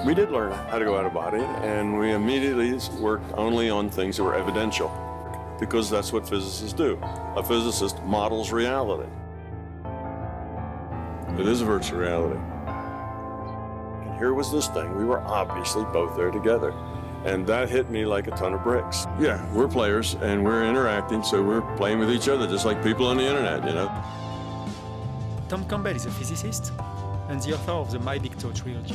We did learn how to go out of body, and we immediately worked only on things that were evidential, because that's what physicists do. A physicist models reality. It is a virtual reality. And here was this thing. We were obviously both there together. And that hit me like a ton of bricks. Yeah, we're players and we're interacting, so we're playing with each other just like people on the internet, you know. Tom Campbell is a physicist and the author of the My Big Toe trilogy.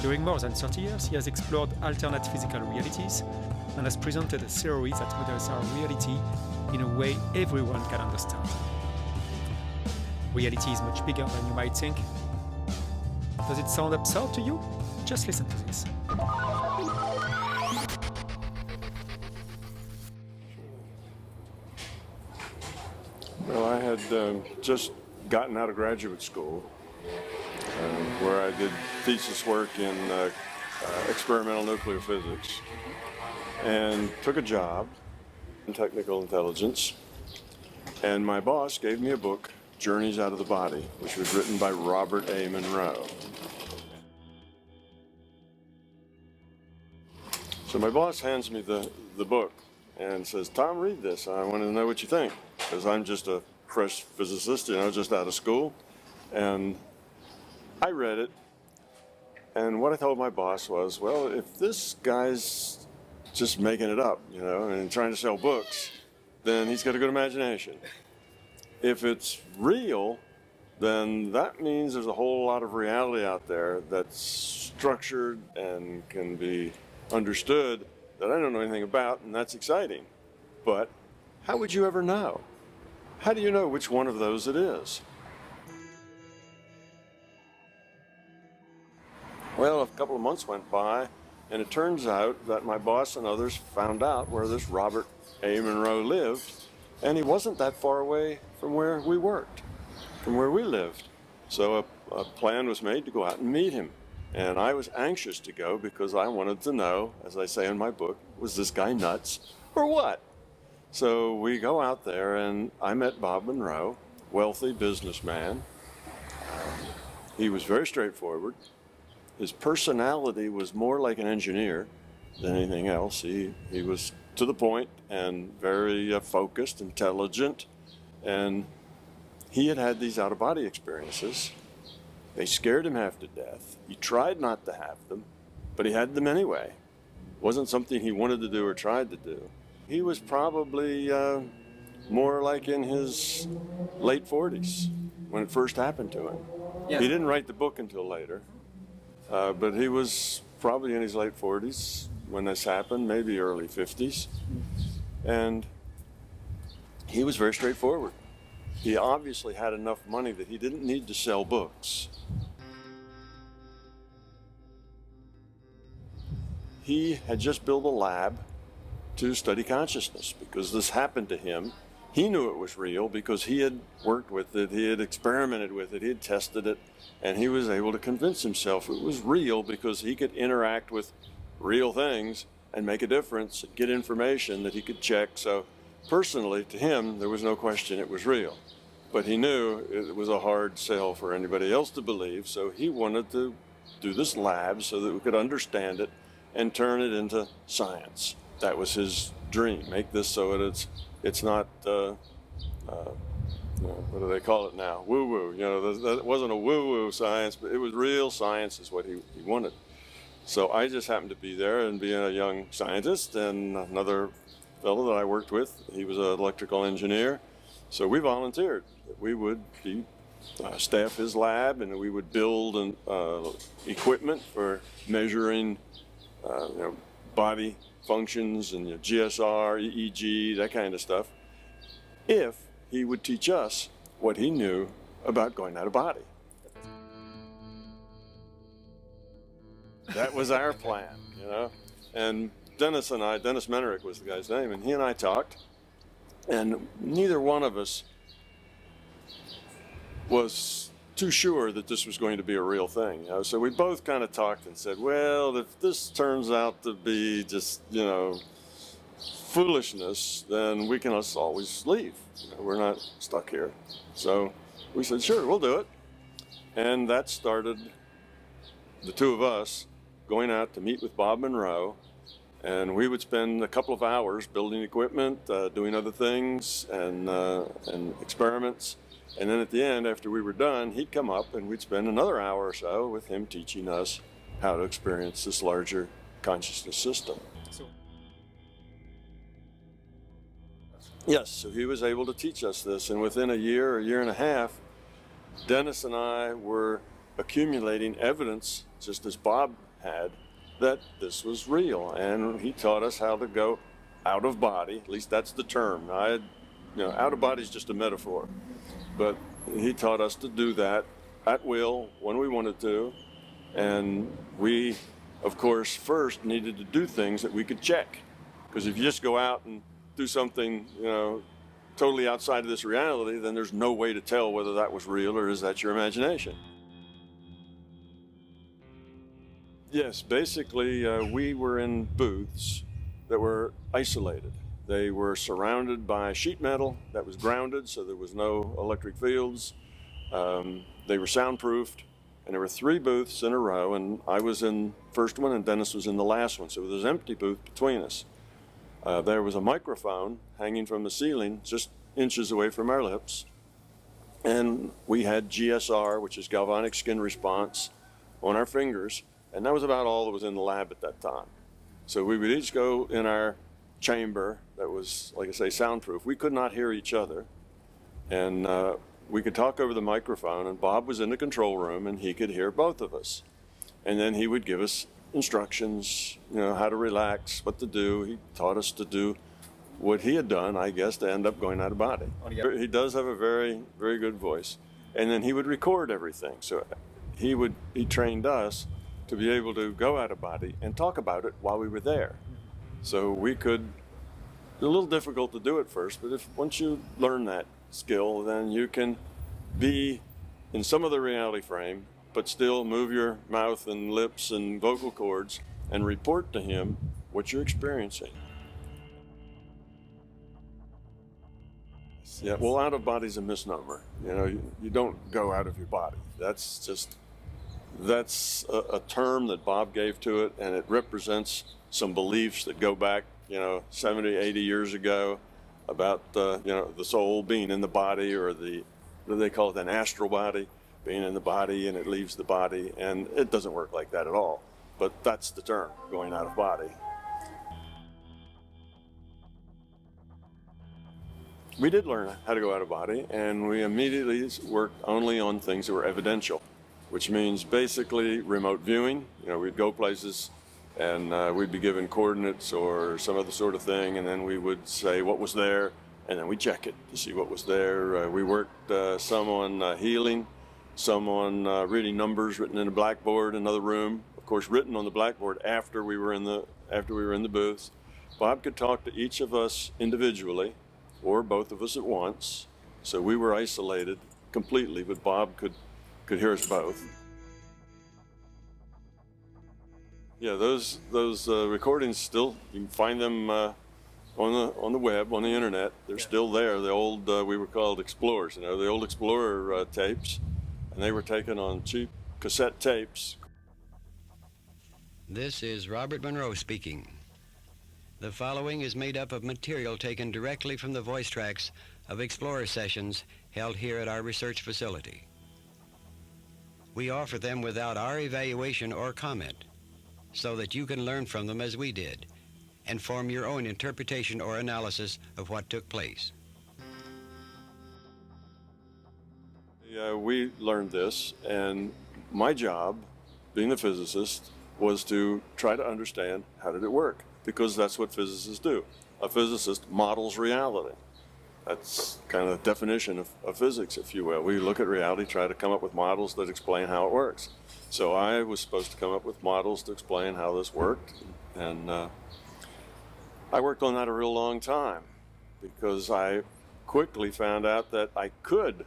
During more than 30 years, he has explored alternate physical realities and has presented a theory that models our reality in a way everyone can understand. Reality is much bigger than you might think. Does it sound absurd to you? Just listen to this. Well, I had just gotten out of graduate school where I did thesis work in experimental nuclear physics and took a job in technical intelligence. And my boss gave me a book, Journeys Out of the Body, which was written by Robert A. Monroe. So my boss hands me the book and says, Tom, read this. I want to know what you think, because I'm just a fresh physicist, you know, just out of school. And I read it, and what I told my boss was, well, if this guy's just making it up, you know, and trying to sell books, then he's got a good imagination. If it's real, then that means there's a whole lot of reality out there that's structured and can be understood that I don't know anything about, and that's exciting. But how would you ever know? How do you know which one of those it is? Well, a couple of months went by, and it turns out that my boss and others found out where this Robert A. Monroe lived, and he wasn't that far away from where we worked, from where we lived. So a plan was made to go out and meet him. And I was anxious to go because I wanted to know, as I say in my book, was this guy nuts or what? So we go out there, and I met Bob Monroe, wealthy businessman. He was very straightforward. His personality was more like an engineer than anything else. He was to the point and very focused, intelligent, and he had had these out-of-body experiences. They scared him half to death. He tried not to have them, but he had them anyway. It wasn't something he wanted to do or tried to do. He was probably more like in his late 40s when it first happened to him. Yes. He didn't write the book until later, but he was probably in his late 40s when this happened, maybe early 50s. And he was very straightforward. He obviously had enough money that he didn't need to sell books. He had just built a lab to study consciousness because this happened to him. He knew it was real because he had worked with it, he had experimented with it, he had tested it, and he was able to convince himself it was real because he could interact with real things and make a difference and get information that he could check. So personally, to him, there was no question it was real. But he knew it was a hard sell for anybody else to believe, so he wanted to do this lab so that we could understand it and turn it into science. That was his dream, make this so that it's not, what do they call it now? Woo-woo. You know, that wasn't a woo-woo science, but it was real science is what he wanted. So I just happened to be there and being a young scientist, and another fellow that I worked with, he was an electrical engineer. So we volunteered that we would be staff his lab, and we would build equipment for measuring body functions and GSR, EEG, that kind of stuff, if he would teach us what he knew about going out of body. That was our plan, you know. And Dennis Menerick was the guy's name, and he and I talked, and neither one of us was too sure that this was going to be a real thing. You know? So we both kind of talked and said, well, if this turns out to be just, you know, foolishness, then we can just always leave. You know, we're not stuck here. So we said, sure, we'll do it. And that started the two of us, going out to meet with Bob Monroe, and we would spend a couple of hours building equipment, doing other things, and experiments. And then at the end, after we were done, he'd come up and we'd spend another hour or so with him teaching us how to experience this larger consciousness system. Yes, so he was able to teach us this, and within a year and a half, Dennis and I were accumulating evidence, just as Bob had, that this was real, and he taught us how to go out of body. At least that's the term. Out of body is just a metaphor, but he taught us to do that at will when we wanted to, and we, of course, first needed to do things that we could check, because if you just go out and do something, totally outside of this reality, then there's no way to tell whether that was real or is that your imagination. Yes, basically, we were in booths that were isolated. They were surrounded by sheet metal that was grounded, so there was no electric fields. They were soundproofed, and there were 3 booths in a row, and I was in the first one and Dennis was in the last one, so there was an empty booth between us. There was a microphone hanging from the ceiling just inches away from our lips, and we had GSR, which is galvanic skin response, on our fingers, and that was about all that was in the lab at that time. So we would each go in our chamber that was, like I say, soundproof. We could not hear each other, and we could talk over the microphone, and Bob was in the control room and he could hear both of us, and then he would give us instructions, how to relax, what to do. He taught us to do what he had done, I guess, to end up going out of body. He does have a very, very good voice. And then he would record everything. So he trained us to be able to go out of body and talk about it while we were there. So we could, it's a little difficult to do at first, but once you learn that skill, then you can be in some other reality frame, but still move your mouth and lips and vocal cords and report to him what you're experiencing. Yeah, well, out of body's a misnomer. You don't go out of your body. That's a term that Bob gave to it, and it represents some beliefs that go back, 70, 80 years ago about, the soul being in the body, or what do they call it, an astral body, being in the body and it leaves the body, and it doesn't work like that at all. But that's the term, going out of body. We did learn how to go out of body, and we immediately worked only on things that were evidential, which means basically remote viewing. We'd go places and we'd be given coordinates or some other sort of thing, and then we would say what was there, and then we'd check it to see what was there. We worked some on healing, some on reading numbers written in a blackboard in another room, of course written on the blackboard after we were in the booths. Bob could talk to each of us individually or both of us at once, so we were isolated completely, but Bob could hear us both. Yeah, those recordings still, you can find them on the web, on the internet. They're still there. The old, we were called Explorers, the old Explorer tapes, and they were taken on cheap cassette tapes. This is Robert Monroe speaking. The following is made up of material taken directly from the voice tracks of Explorer sessions held here at our research facility. We offer them without our evaluation or comment, so that you can learn from them as we did, and form your own interpretation or analysis of what took place. Yeah, we learned this, and my job, being the physicist, was to try to understand how did it work, because that's what physicists do. A physicist models reality. That's kind of the definition of physics, if you will. We look at reality, try to come up with models that explain how it works. So I was supposed to come up with models to explain how this worked, and I worked on that a real long time, because I quickly found out that I could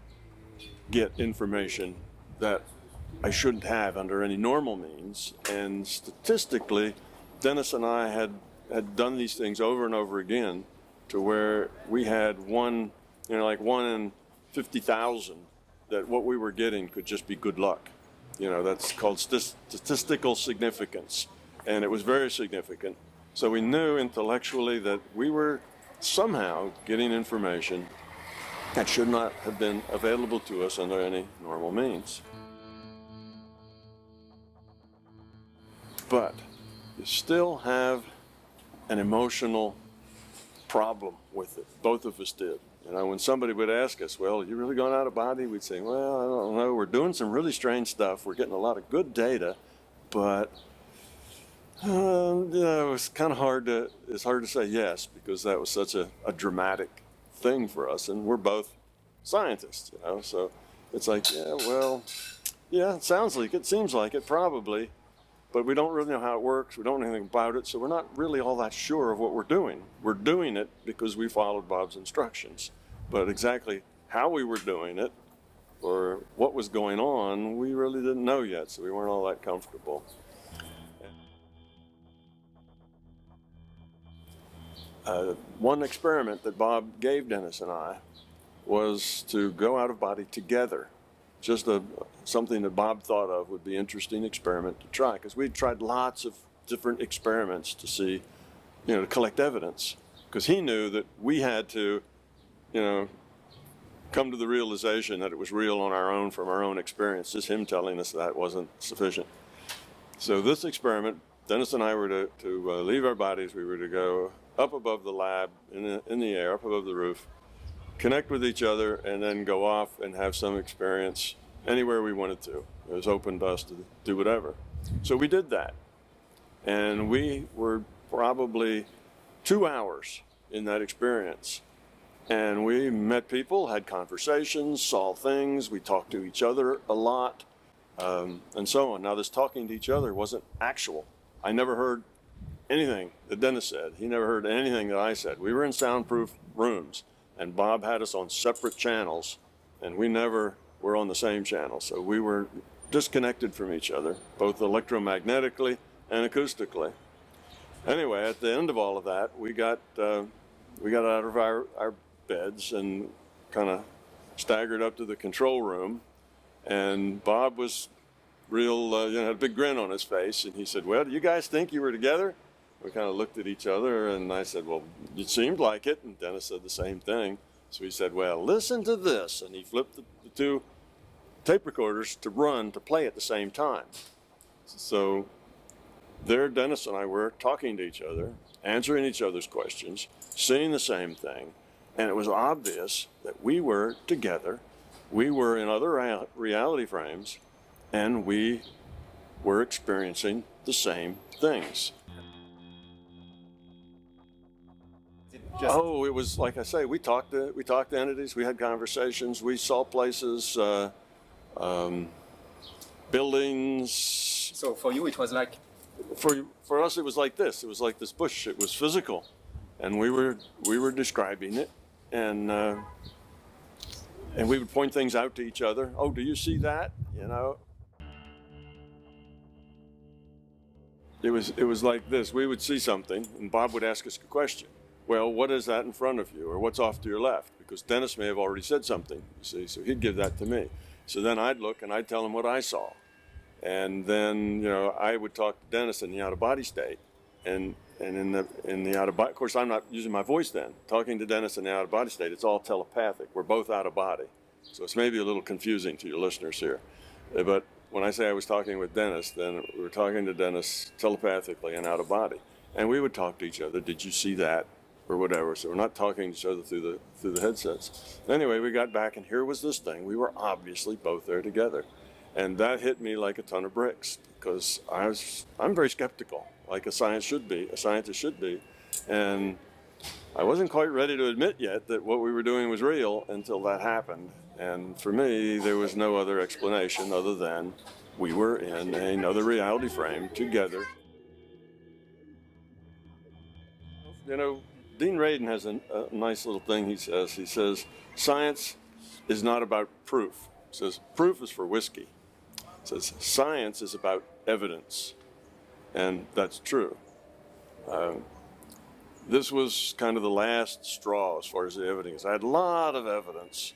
get information that I shouldn't have under any normal means. And statistically, Dennis and I had done these things over and over again, to where we had one in 50,000 that what we were getting could just be good luck. You know, that's called statistical significance. And it was very significant. So we knew intellectually that we were somehow getting information that should not have been available to us under any normal means. But you still have an emotional problem with it. Both of us did. You know, when somebody would ask us, well, you really going out of body? We'd say, well, I don't know. We're doing some really strange stuff. We're getting a lot of good data, but you know, it's kind of hard to say yes, because that was such a dramatic thing for us. And we're both scientists, you know, so it's like, yeah, well, yeah, it sounds like it, seems like it, probably, but we don't really know how it works. We don't know anything about it, so we're not really all that sure of what we're doing. We're doing it because we followed Bob's instructions, but exactly how we were doing it or what was going on, we really didn't know yet, so we weren't all that comfortable. One experiment that Bob gave Dennis and I was to go out of body together. Just something that Bob thought of would be an interesting experiment to try, because we'd tried lots of different experiments to see, you know, to collect evidence, because he knew that we had to, you know, come to the realization that it was real on our own from our own experience. Just him telling us that wasn't sufficient. So this experiment, Dennis and I were to leave our bodies. We were to go up above the lab, in the air, up above the roof, connect with each other, and then go off and have some experience anywhere we wanted to. It was open to us to do whatever. So we did that. And we were probably 2 hours in that experience. And we met people, had conversations, saw things, we talked to each other a lot, and so on. Now, this talking to each other wasn't actual. I never heard anything that Dennis said. He never heard anything that I said. We were in soundproof rooms, and Bob had us on separate channels, and we never were on the same channel. So we were disconnected from each other, both electromagnetically and acoustically. Anyway, at the end of all of that, we got out of our beds and kind of staggered up to the control room, and Bob was real, had a big grin on his face, and he said, well, do you guys think you were together? We kind of looked at each other, and I said, well, it seemed like it, and Dennis said the same thing. So he said, well, listen to this, and he flipped the two tape recorders to play at the same time. So there Dennis and I were talking to each other, answering each other's questions, seeing the same thing, and it was obvious that we were together, we were in other reality frames, and we were experiencing the same things. Oh, it was, like I say, we talked to entities, we had conversations, we saw places, buildings. So for you, it was like? For us, it was like this. It was like this bush. It was physical, and we were describing it, and we would point things out to each other. Oh, do you see that? You know. It was like this. We would see something, and Bob would ask us a question. Well, what is that in front of you, or what's off to your left? Because Dennis may have already said something, you see, so he'd give that to me. So then I'd look and I'd tell him what I saw. And then, you know, I would talk to Dennis in the out-of-body state. And in the out-of-body, of course, I'm not using my voice then. Talking to Dennis in the out-of-body state, it's all telepathic. We're both out of body. So it's maybe a little confusing to your listeners here. But when I say I was talking with Dennis, then we were talking to Dennis telepathically and out of body. And we would talk to each other. Did you see that? Or whatever. So we're not talking to each other through the headsets. Anyway, we got back, and here was this thing. We were obviously both there together. And that hit me like a ton of bricks, because I'm very skeptical, like a scientist should be. And I wasn't quite ready to admit yet that what we were doing was real until that happened. And for me, there was no other explanation other than we were in another reality frame together. You know, Dean Radin has a nice little thing he says. He says, science is not about proof. He says, proof is for whiskey. He says, science is about evidence. And that's true. This was kind of the last straw as far as the evidence. I had a lot of evidence,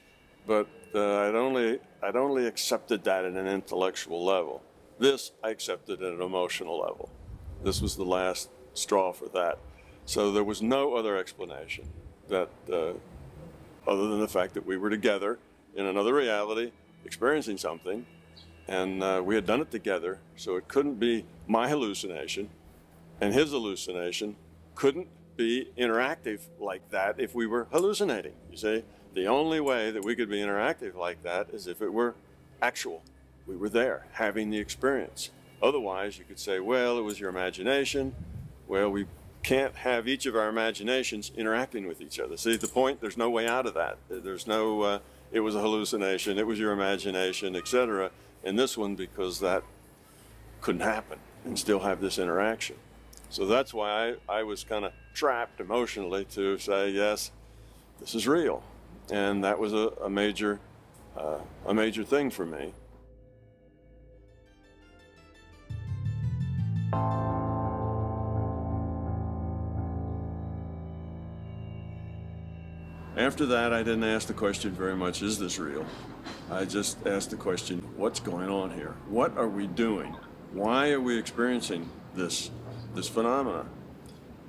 but I'd only accepted that at an intellectual level. This I accepted at an emotional level. This was the last straw for that. So there was no other explanation that, other than the fact that we were together in another reality, experiencing something, and we had done it together, so it couldn't be my hallucination, and his hallucination couldn't be interactive like that if we were hallucinating. You see, the only way that we could be interactive like that is if it were actual. We were there, having the experience. Otherwise, you could say, well, it was your imagination. Well, we can't have each of our imaginations interacting with each other. See the point? There's no way out of that. There's no, it was a hallucination, it was your imagination, etc. In this one, because that couldn't happen and still have this interaction. So that's why I was kind of trapped emotionally to say, yes, this is real. And that was a major thing for me. After that, I didn't ask the question very much, is this real? I just asked the question, what's going on here? What are we doing? Why are we experiencing this phenomena?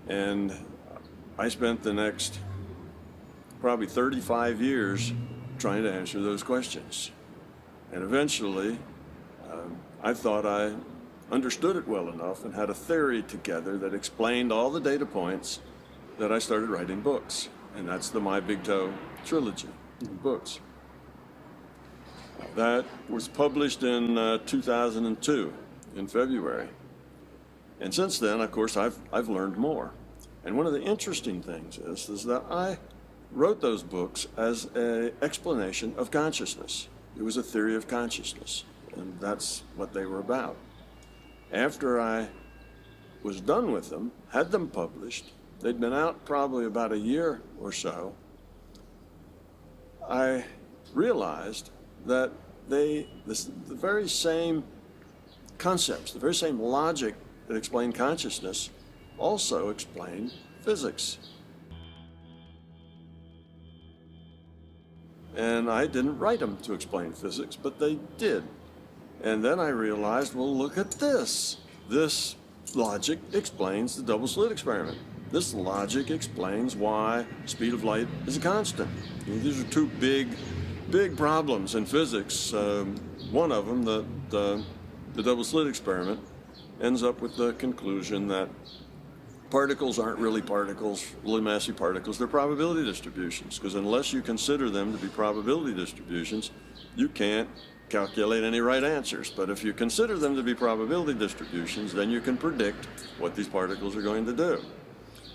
And I spent the next probably 35 years trying to answer those questions. And eventually, I thought I understood it well enough and had a theory together that explained all the data points that I started writing books. And that's the My Big Toe trilogy of books. That was published in 2002, in February. And since then, of course, I've learned more. And one of the interesting things is that I wrote those books as an explanation of consciousness. It was a theory of consciousness, and that's what they were about. After I was done with them, had them published, they'd been out probably about a year or so, I realized that the very same concepts, the very same logic that explained consciousness also explained physics. And I didn't write them to explain physics, but they did. And then I realized, well, look at this. This logic explains the double slit experiment. This logic explains why speed of light is a constant. These are two big problems in physics. One of them, the double slit experiment, ends up with the conclusion that particles aren't really particles, really massive particles. They're probability distributions, because unless you consider them to be probability distributions, you can't calculate any right answers. But if you consider them to be probability distributions, then you can predict what these particles are going to do.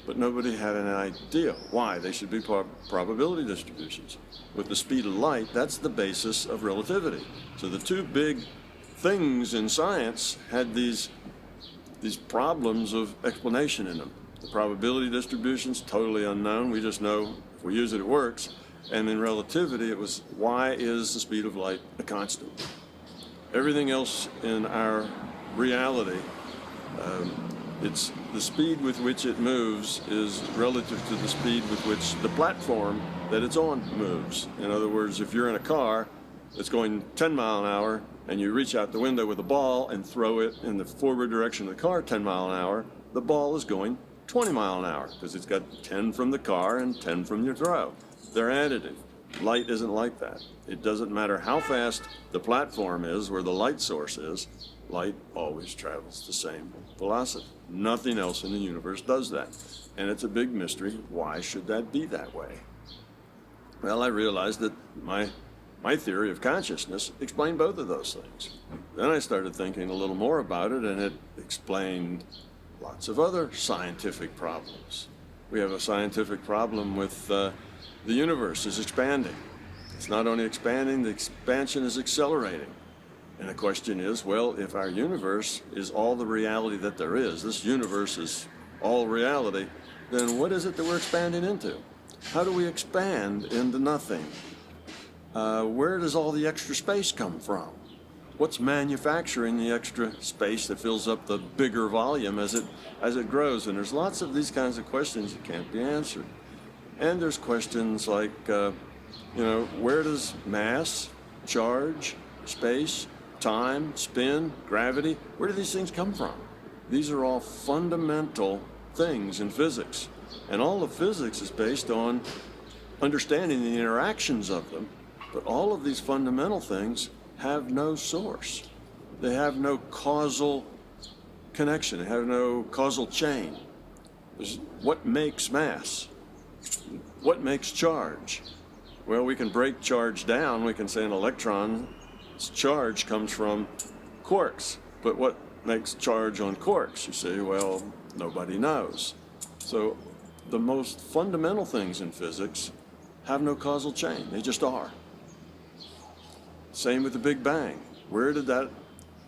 But nobody had an idea why they should be probability distributions. With the speed of light, that's the basis of relativity. So the two big things in science had these problems of explanation in them. The probability distributions, totally unknown. We just know if we use it, it works. And in relativity, it was, why is the speed of light a constant? Everything else in our reality, it's the speed with which it moves is relative to the speed with which the platform that it's on moves. In other words, if you're in a car that's going 10 miles an hour and you reach out the window with a ball and throw it in the forward direction of the car 10 miles an hour, the ball is going 20 miles an hour because it's got 10 from the car and 10 from your throw. They're additive. Light isn't like that. It doesn't matter how fast the platform is where the light source is, light always travels the same velocity. Nothing else in the universe does that. And it's a big mystery. Why should that be that way? Well, I realized that my theory of consciousness explained both of those things. Then I started thinking a little more about it, and it explained lots of other scientific problems. We have a scientific problem with the universe is expanding. It's not only expanding, the expansion is accelerating. And the question is, well, if our universe is all the reality that there is, this universe is all reality, then what is it that we're expanding into? How do we expand into nothing? Where does all the extra space come from? What's manufacturing the extra space that fills up the bigger volume as it grows? And there's lots of these kinds of questions that can't be answered. And there's questions like, Where does mass, charge, space, time, spin, gravity, where do these things come from? These are all fundamental things in physics. And all of physics is based on understanding the interactions of them. But all of these fundamental things have no source. They have no causal connection. They have no causal chain. What makes mass? What makes charge? Well, we can break charge down. We can say an electron's charge comes from quarks. But what makes charge on quarks? You say, well, nobody knows. So the most fundamental things in physics have no causal chain. They just are. Same with the Big Bang. Where did that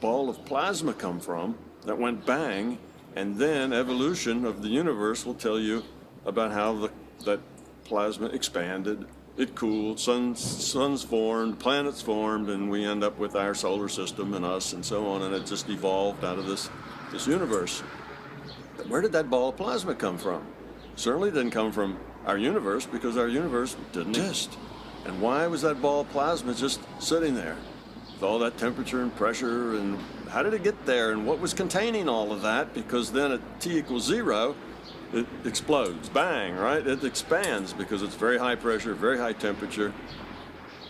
ball of plasma come from that went bang? And then evolution of the universe will tell you about how that plasma expanded, it cooled, suns formed, planets formed, and we end up with our solar system and us and so on, and it just evolved out of this universe. But where did that ball of plasma come from? Certainly didn't come from our universe, because our universe didn't exist. And why was that ball of plasma just sitting there with all that temperature and pressure, and how did it get there, and what was containing all of that? Because then at T equals 0, it explodes, bang, right? It expands because it's very high pressure, very high temperature.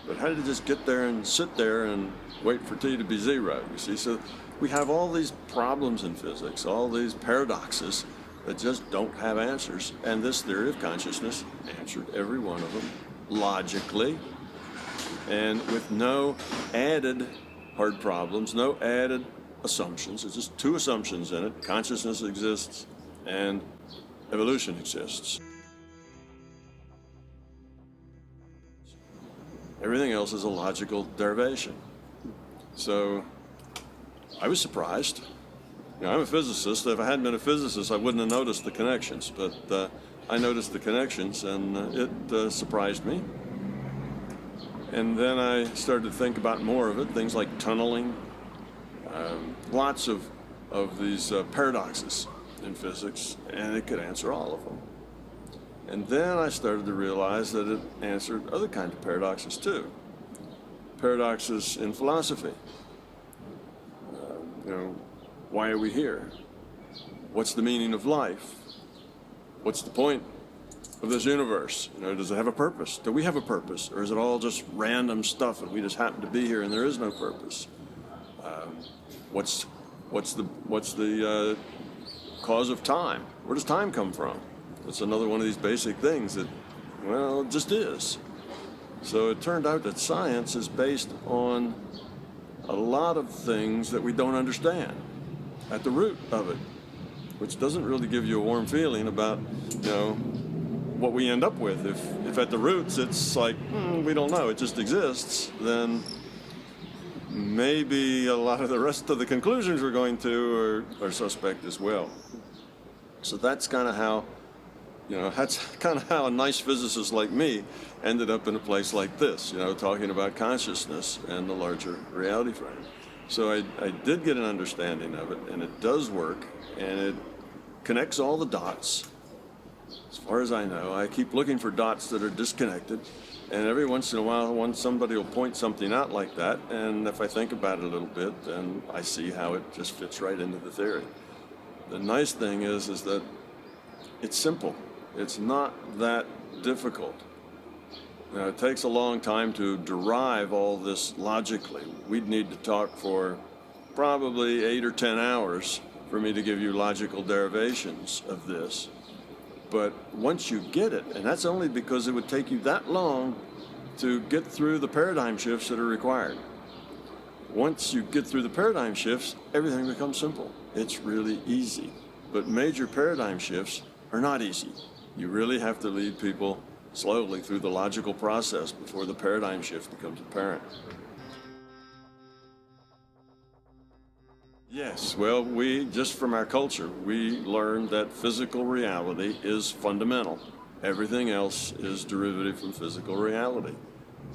But how did it just get there and sit there and wait for T to be 0, you see? So we have all these problems in physics, all these paradoxes that just don't have answers. And this theory of consciousness answered every one of them logically, and with no added hard problems, no added assumptions. There's just two assumptions in it: consciousness exists and evolution exists. Everything else is a logical derivation. So I was surprised. I'm a physicist. If I hadn't been a physicist, I wouldn't have noticed the connections, but I noticed the connections, and it surprised me. And then I started to think about more of it, things like tunneling, lots of these paradoxes in physics, and it could answer all of them. And then I started to realize that it answered other kinds of paradoxes too. Paradoxes in philosophy. Why are we here? What's the meaning of life? What's the point of this universe? Does it have a purpose? Do we have a purpose? Or is it all just random stuff and we just happen to be here and there is no purpose? What's the cause of time? Where does time come from? It's another one of these basic things that, well, it just is. So it turned out that science is based on a lot of things that we don't understand at the root of it, which doesn't really give you a warm feeling about, what we end up with. If at the roots it's like, we don't know, it just exists, then maybe a lot of the rest of the conclusions we're going to are suspect as well. So that's kind of how, a nice physicist like me ended up in a place like this, talking about consciousness and the larger reality frame. So I did get an understanding of it, and it does work, and it connects all the dots. As far as I know, I keep looking for dots that are disconnected, and every once in a while, somebody will point something out like that, and if I think about it a little bit, then I see how it just fits right into the theory. The nice thing is that it's simple. It's not that difficult. It takes a long time to derive all this logically. We'd need to talk for probably 8 or 10 hours for me to give you logical derivations of this. But once you get it, and that's only because it would take you that long to get through the paradigm shifts that are required. Once you get through the paradigm shifts, everything becomes simple. It's really easy. But major paradigm shifts are not easy. You really have to lead people slowly through the logical process before the paradigm shift becomes apparent. Yes, well, just from our culture, we learned that physical reality is fundamental. Everything else is derivative from physical reality.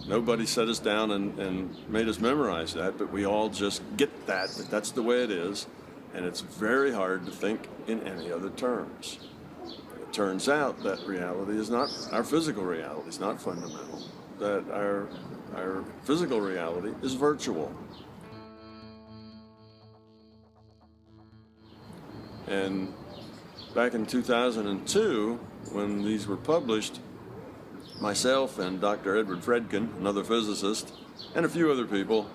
Nobody set us down and made us memorize that, but we all just get that that's the way it is, and it's very hard to think in any other terms. It turns out that reality is not, our physical reality is not fundamental. that our physical reality is virtual. And back in 2002, when these were published, myself and Dr. Edward Fredkin, another physicist, and a few other people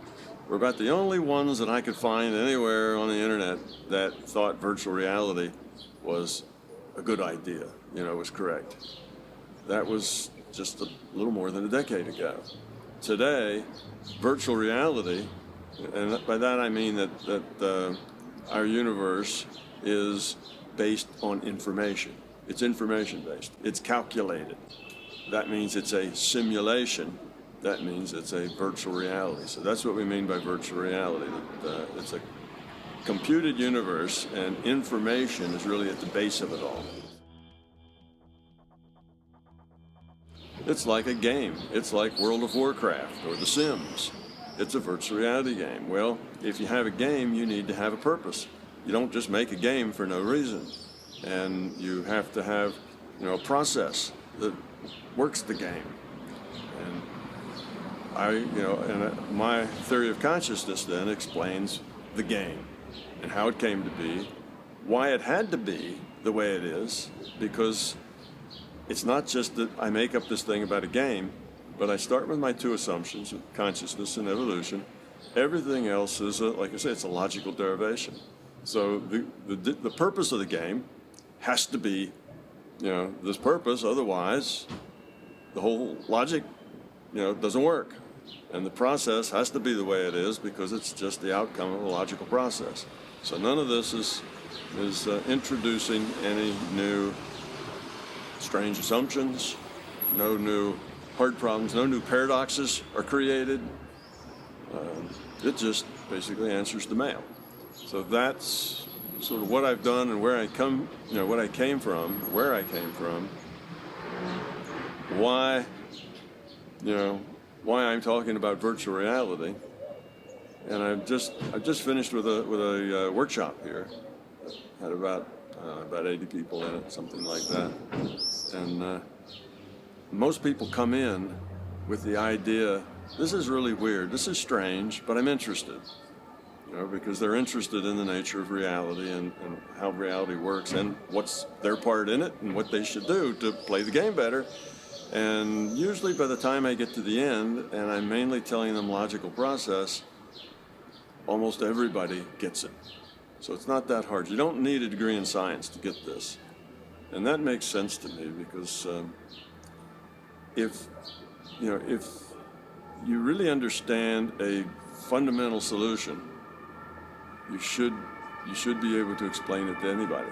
were about the only ones that I could find anywhere on the internet that thought virtual reality was a good idea, was correct. That was just a little more than a decade ago. Today, virtual reality, and by that I mean that our universe is based on information. It's information-based. It's calculated. That means it's a simulation. That means it's a virtual reality. So that's what we mean by virtual reality. That it's a computed universe, and information is really at the base of it all. It's like a game. It's like World of Warcraft or The Sims. It's a virtual reality game. Well, if you have a game, you need to have a purpose. You don't just make a game for no reason. And you have to have, a process that works the game. And my theory of consciousness then explains the game and how it came to be, why it had to be the way it is, because it's not just that I make up this thing about a game, but I start with my two assumptions of consciousness and evolution. Everything else is, like I say, it's a logical derivation. So the purpose of the game has to be, this purpose, otherwise the whole logic, doesn't work. And the process has to be the way it is because it's just the outcome of a logical process. So none of this is introducing any new strange assumptions, no new hard problems, no new paradoxes are created. It just basically answers the mail. So that's sort of what I've done and where I come, where I came from, why I'm talking about virtual reality. And I've just finished with a workshop here. Had about 80 people in it, something like that. And most people come in with the idea, this is really weird, this is strange, but I'm interested. Because they're interested in the nature of reality and how reality works and what's their part in it and what they should do to play the game better. And usually by the time I get to the end, and I'm mainly telling them logical process, almost everybody gets it. So it's not that hard. You don't need a degree in science to get this. And that makes sense to me because if you really understand a fundamental solution, you should be able to explain it to anybody.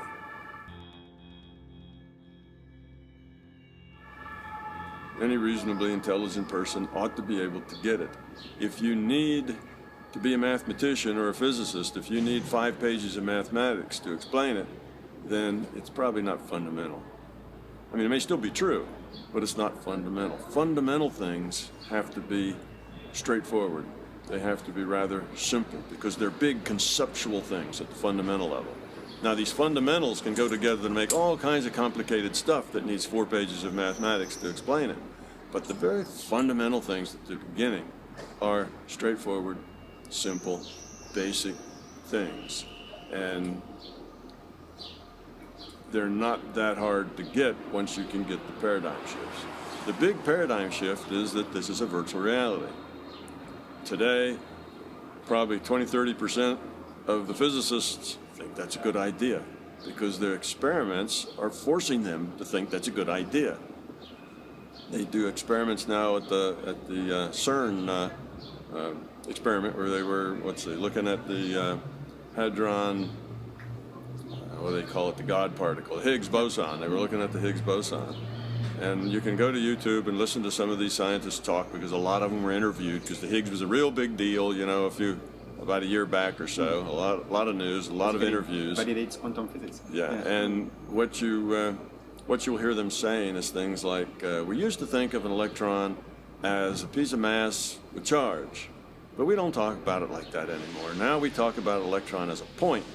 Any reasonably intelligent person ought to be able to get it. If you need to be a mathematician or a physicist, if you need 5 pages of mathematics to explain it, then it's probably not fundamental. I mean, it may still be true, but it's not fundamental. Fundamental things have to be straightforward. They have to be rather simple because they're big conceptual things at the fundamental level. Now, these fundamentals can go together to make all kinds of complicated stuff that needs 4 pages of mathematics to explain it. But the very fundamental things at the beginning are straightforward, simple, basic things. And they're not that hard to get once you can get the paradigm shifts. The big paradigm shift is that this is a virtual reality. Today, probably 20-30% of the physicists think that's a good idea because their experiments are forcing them to think that's a good idea. They do experiments now at the CERN experiment where they were, looking at the hadron, what do they call it, the God particle, Higgs boson. They were looking at the Higgs boson. And you can go to YouTube and listen to some of these scientists talk because a lot of them were interviewed because the Higgs was a real big deal, about a year back or so. A lot of news, a lot of interviews. Validates quantum physics. Yeah, and what you'll hear them saying is things like, we used to think of an electron as a piece of mass with charge, but we don't talk about it like that anymore. Now we talk about an electron as a point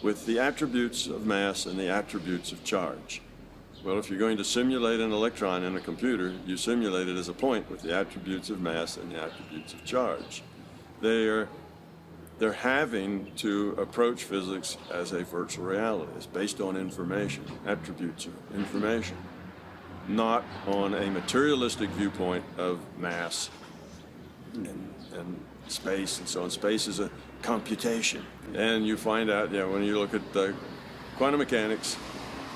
with the attributes of mass and the attributes of charge. Well, if you're going to simulate an electron in a computer, you simulate it as a point with the attributes of mass and the attributes of charge. They're having to approach physics as a virtual reality. It's based on information, attributes of information, not on a materialistic viewpoint of mass and space and so on. Space is a computation. And you find out, when you look at quantum mechanics,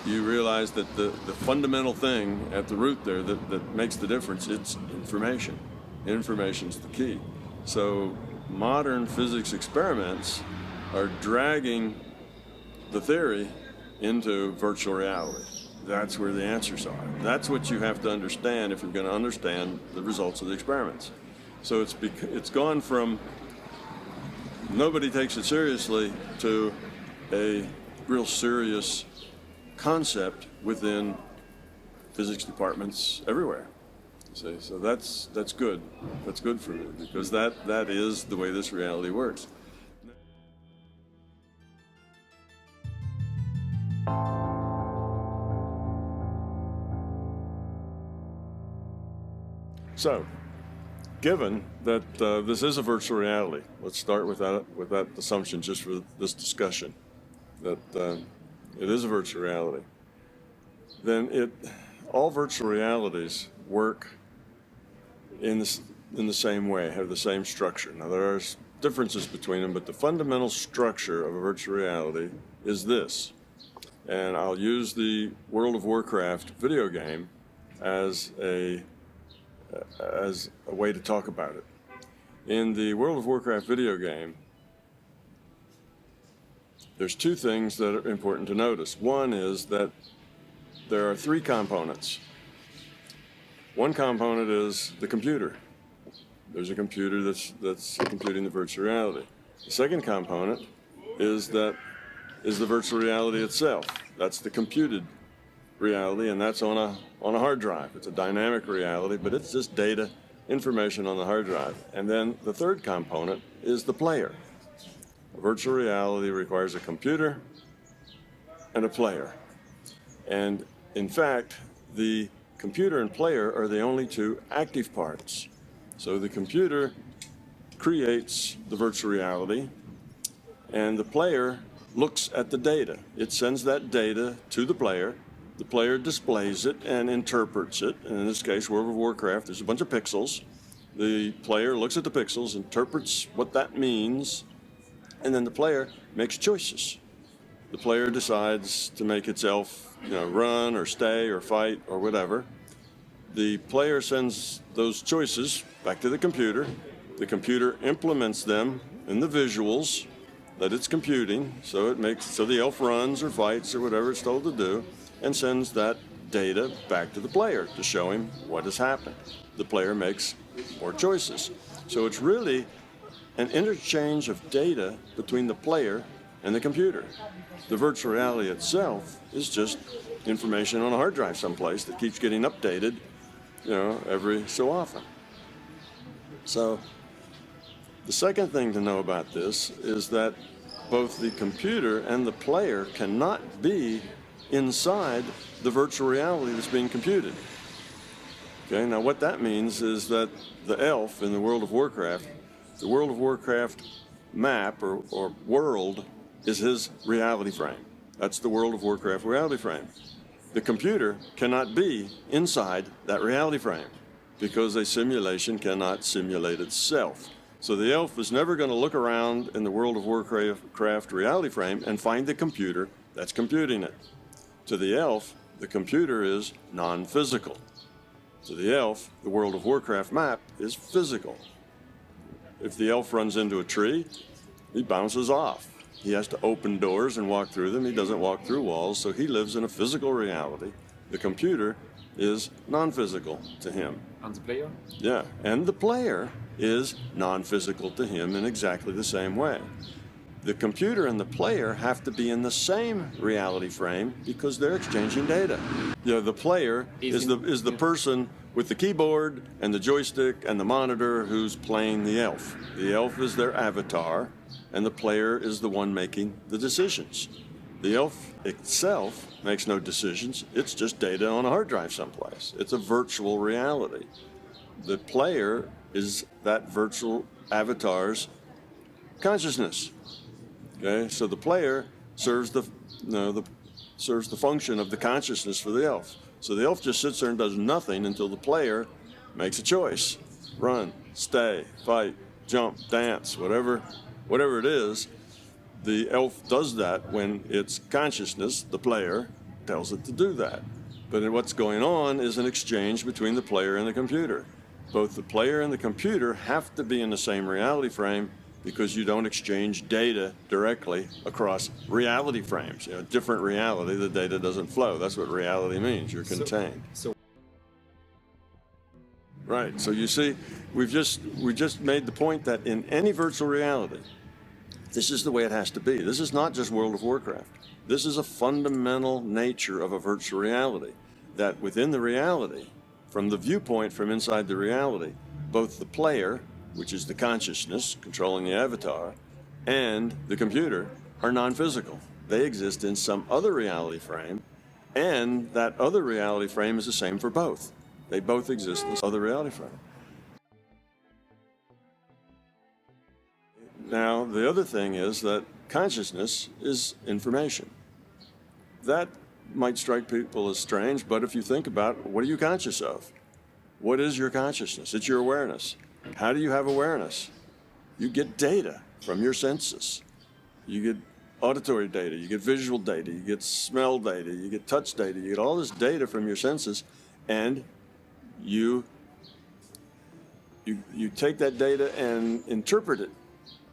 you realize that the fundamental thing at the root there that makes the difference, it's information. Information's the key. So modern physics experiments are dragging the theory into virtual reality. That's where the answers are. That's what you have to understand if you're going to understand the results of the experiments. So it's gone from nobody takes it seriously to a real serious concept within physics departments everywhere. See, so that's good. That's good for me because that is the way this reality works. So, given that this is a virtual reality, let's start with that assumption just for this discussion, that it is a virtual reality. Then all virtual realities work in the same way, have the same structure. Now there are differences between them, but the fundamental structure of a virtual reality is this. And I'll use the World of Warcraft video game as a way to talk about it. In the World of Warcraft video game, there's two things that are important to notice. One is that there are three components. One component is the computer. There's a computer that's computing the virtual reality. The second component is the virtual reality itself. That's the computed reality, and that's on a hard drive. It's a dynamic reality, but it's just data, information on the hard drive. And then the third component is the player. Virtual reality requires a computer and a player. And in fact, the computer and player are the only two active parts. So the computer creates the virtual reality, and the player looks at the data. It sends that data to the player. The player displays it and interprets it. And in this case, World of Warcraft, there's a bunch of pixels. The player looks at the pixels, interprets what that means, and then the player makes choices. The player decides to make its elf, run or stay or fight or whatever. The player sends those choices back to the computer. The computer implements them in the visuals that it's computing, so the elf runs or fights or whatever it's told to do, and sends that data back to the player to show him what has happened. The player makes more choices. So it's really an interchange of data between the player and the computer. The virtual reality itself is just information on a hard drive someplace that keeps getting updated, every so often. So the second thing to know about this is that both the computer and the player cannot be inside the virtual reality that's being computed. Okay, now what that means is that the elf in the World of Warcraft, the World of Warcraft map or world is his reality frame. That's the World of Warcraft reality frame. The computer cannot be inside that reality frame because a simulation cannot simulate itself. So the elf is never going to look around in the World of Warcraft reality frame and find the computer that's computing it. To the elf, the computer is non-physical. To the elf, the World of Warcraft map is physical. If the elf runs into a tree, he bounces off. He has to open doors and walk through them. He doesn't walk through walls, so he lives in a physical reality. The computer is non-physical to him. And the player? Yeah, and the player is non-physical to him in exactly the same way. The computer and the player have to be in the same reality frame because they're exchanging data. The player is the person with the keyboard and the joystick and the monitor who's playing the elf. The elf is their avatar, and the player is the one making the decisions. The elf itself makes no decisions. It's just data on a hard drive someplace. It's a virtual reality. The player is that virtual avatar's consciousness. Okay, so the player serves the function of the consciousness for the elf. So the elf just sits there and does nothing until the player makes a choice: run, stay, fight, jump, dance, whatever it is. The elf does that when its consciousness, the player, tells it to do that. But what's going on is an exchange between the player and the computer. Both the player and the computer have to be in the same reality frame, because you don't exchange data directly across reality frames. Different reality, the data doesn't flow. That's what reality means. You're contained. Right. So you see, we just made the point that in any virtual reality, this is the way it has to be. This is not just World of Warcraft. This is a fundamental nature of a virtual reality, that within the reality, from the viewpoint from inside the reality, both the player, which is the consciousness controlling the avatar, and the computer are non-physical. They exist in some other reality frame, and that other reality frame is the same for both. They both exist in this other reality frame. Now, the other thing is that consciousness is information. That might strike people as strange, but if you think about it, what are you conscious of? What is your consciousness? It's your awareness. How do you have awareness? You get data from your senses. You get auditory data, you get visual data, you get smell data, you get touch data, you get all this data from your senses, and you take that data and interpret it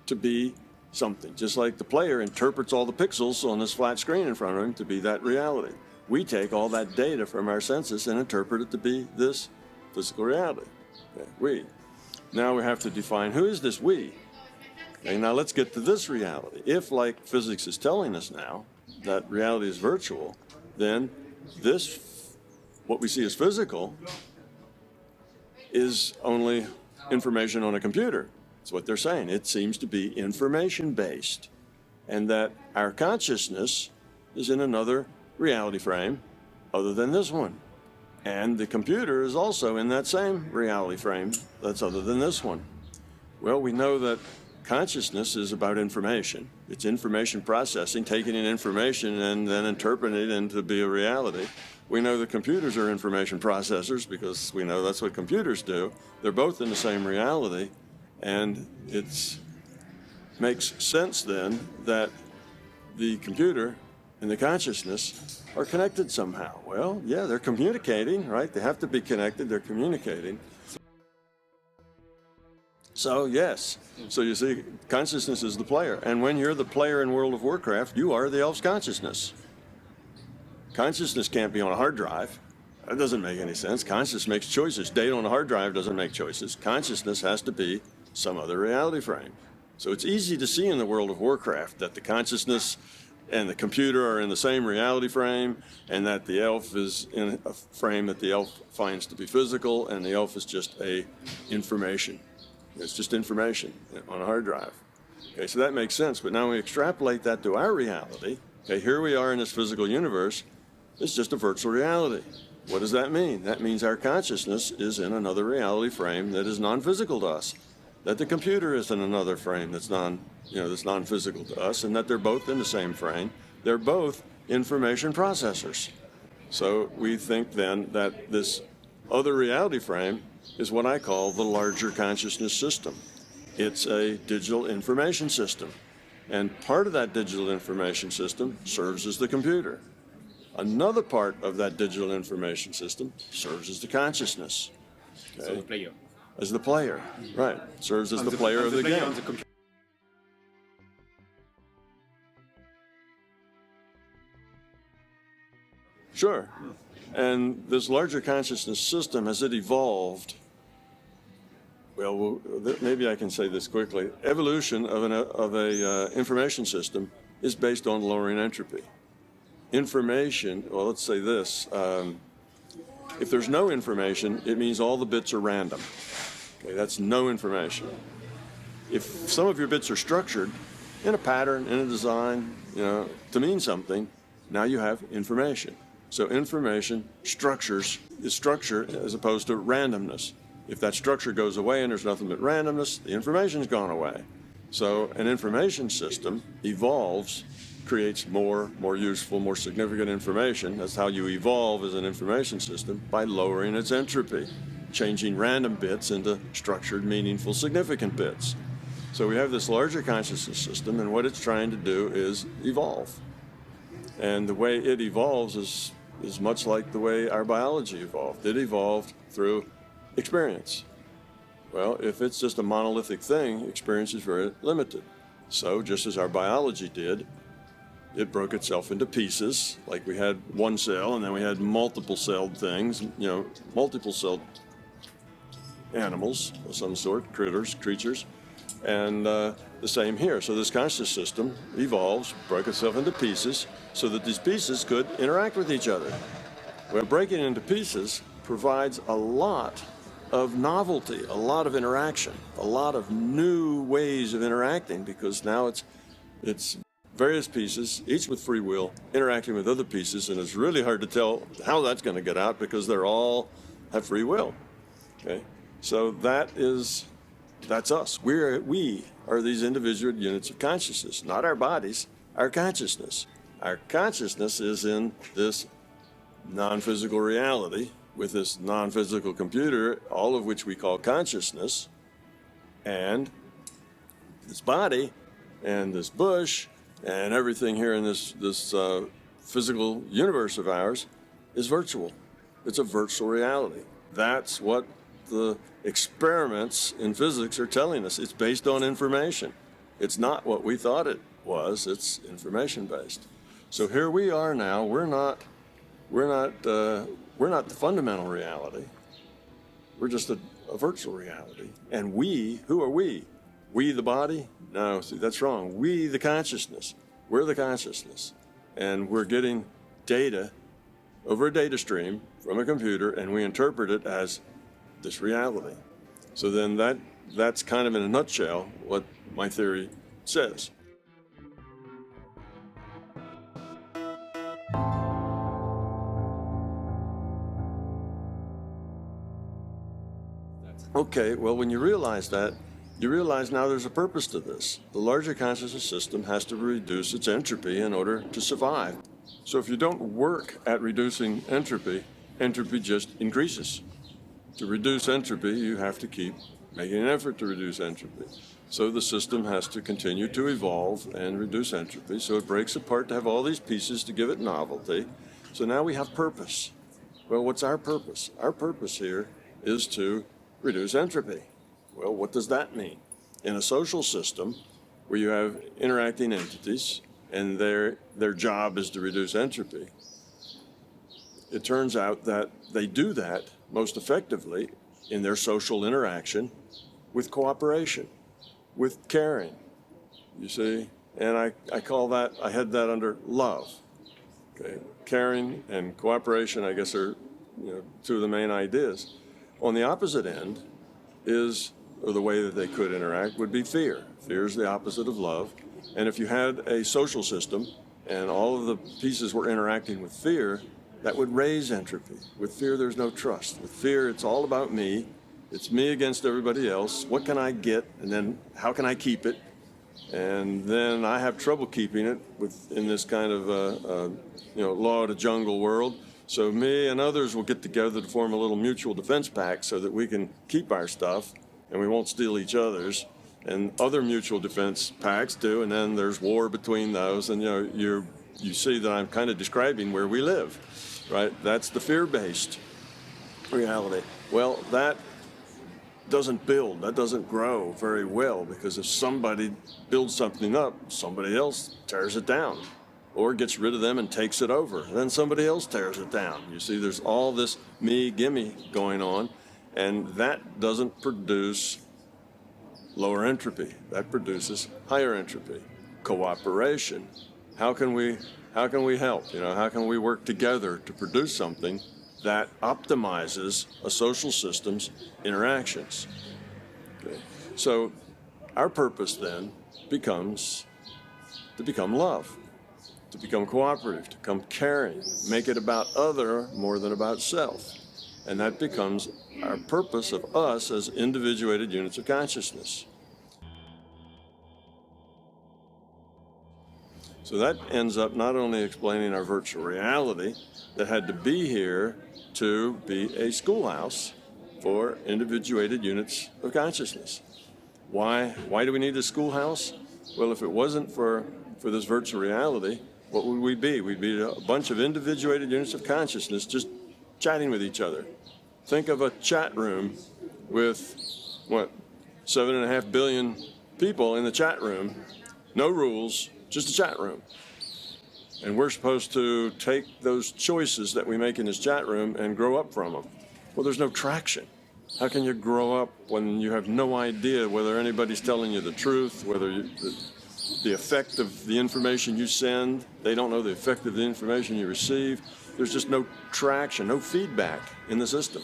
to be something, just like the player interprets all the pixels on this flat screen in front of him to be that reality. We take all that data from our senses and interpret it to be this physical reality. Okay, Now we have to define, who is this we? Okay, now let's get to this reality. If, like physics is telling us now, that reality is virtual, then this, what we see as physical, is only information on a computer. That's what they're saying. It seems to be information-based, and that our consciousness is in another reality frame other than this one. And the computer is also in that same reality frame that's other than this one. Well, we know that consciousness is about information. It's information processing, taking in information and then interpreting it into be a reality. We know that computers are information processors because we know that's what computers do. They're both in the same reality, and it makes sense then that the computer and the consciousness are connected somehow. Well, yeah, they're communicating, right? They have to be connected, they're communicating. So, yes. So you see, consciousness is the player. And when you're the player in World of Warcraft, you are the elf's consciousness. Consciousness can't be on a hard drive. That doesn't make any sense. Consciousness makes choices. Data on a hard drive doesn't make choices. Consciousness has to be some other reality frame. So it's easy to see in the World of Warcraft that the consciousness and the computer are in the same reality frame, and that the elf is in a frame that the elf finds to be physical, and the elf is just a information. It's just information on a hard drive. Okay, so that makes sense, but now we extrapolate that to our reality. Okay, here we are in this physical universe. It's just a virtual reality. What does that mean? That means our consciousness is in another reality frame that is non-physical to us, that the computer is in another frame that's non-physical to us, and that they're both in the same frame. They're both information processors. So we think then that this other reality frame is what I call the larger consciousness system. It's a digital information system, and part of that digital information system serves as the computer. Another part of that digital information system serves as the consciousness. Okay? So the player. As the player, right. Serves as the player of the game. Sure. And this larger consciousness system, as it evolved, well, maybe I can say this quickly. Evolution of an information system is based on lowering entropy. Information, well, let's say this. If there's no information, it means all the bits are random. Okay, that's no information. If some of your bits are structured, in a pattern, in a design, to mean something. Now you have information. So information structures is structure as opposed to randomness. If that structure goes away and there's nothing but randomness, the information's gone away. So an information system evolves, creates more useful, more significant information. That's how you evolve as an information system, by lowering its entropy, changing random bits into structured, meaningful, significant bits. So we have this larger consciousness system, and what it's trying to do is evolve. And the way it evolves is much like the way our biology evolved. It evolved through experience. Well, if it's just a monolithic thing, experience is very limited. So just as our biology did, it broke itself into pieces, like we had one cell, and then we had multiple-celled things, multiple-celled animals of some sort, creatures, and the same here. So this conscious system evolves, broke itself into pieces, so that these pieces could interact with each other. Well, breaking into pieces provides a lot of novelty, a lot of interaction, a lot of new ways of interacting, because now it's various pieces, each with free will, interacting with other pieces, and it's really hard to tell how that's going to get out because they're all have free will. Okay, so that's us. We are these individual units of consciousness, not our bodies, our consciousness. Our consciousness is in this non-physical reality with this non-physical computer, all of which we call consciousness, and this body and this bush and everything here in this physical universe of ours is virtual. It's a virtual reality. That's what the experiments in physics are telling us. It's based on information. It's not what we thought it was. It's information based. So here we are now. We're not the fundamental reality. We're just a virtual reality. And who are we? We the body? No, see, that's wrong. We the consciousness. We're the consciousness. And we're getting data over a data stream from a computer, and we interpret it as this reality. So then that's kind of in a nutshell what my theory says. Okay, well, when you realize that, you realize now there's a purpose to this. The larger consciousness system has to reduce its entropy in order to survive. So if you don't work at reducing entropy, entropy just increases. To reduce entropy, you have to keep making an effort to reduce entropy. So the system has to continue to evolve and reduce entropy. So it breaks apart to have all these pieces to give it novelty. So now we have purpose. Well, what's our purpose? Our purpose here is to reduce entropy. Well, what does that mean? In a social system where you have interacting entities and their job is to reduce entropy, it turns out that they do that most effectively in their social interaction with cooperation, with caring, you see? And I had that under love. Okay? Caring and cooperation, I guess, are two of the main ideas. On the opposite end or the way that they could interact would be fear. Fear is the opposite of love. And if you had a social system and all of the pieces were interacting with fear, that would raise entropy. With fear, there's no trust. With fear, it's all about me. It's me against everybody else. What can I get? And then how can I keep it? And then I have trouble keeping it in this kind of law of the jungle world. So me and others will get together to form a little mutual defense pact so that we can keep our stuff and we won't steal each other's. And other mutual defense pacts do, and then there's war between those. And you see that I'm kind of describing where we live, right? That's the fear-based reality. Well, that doesn't that doesn't grow very well, because if somebody builds something up, somebody else tears it down or gets rid of them and takes it over. Then somebody else tears it down. You see, there's all this me, gimme going on, and that doesn't produce lower entropy. That produces higher entropy. Cooperation. How can we help? How can we work together to produce something that optimizes a social system's interactions? Okay. So our purpose then becomes to become love, to become cooperative, to become caring, make it about other more than about self. And that becomes our purpose of us as individuated units of consciousness. So that ends up not only explaining our virtual reality that had to be here to be a schoolhouse for individuated units of consciousness. Why do we need a schoolhouse? Well, if it wasn't for this virtual reality, what would we be? We'd be a bunch of individuated units of consciousness just chatting with each other. Think of a chat room with, 7.5 billion people in the chat room, no rules, just a chat room. And we're supposed to take those choices that we make in this chat room and grow up from them. Well, there's no traction. How can you grow up when you have no idea whether anybody's telling you the truth, whether the effect of the information you send, they don't know the effect of the information you receive. There's just no traction, no feedback in the system.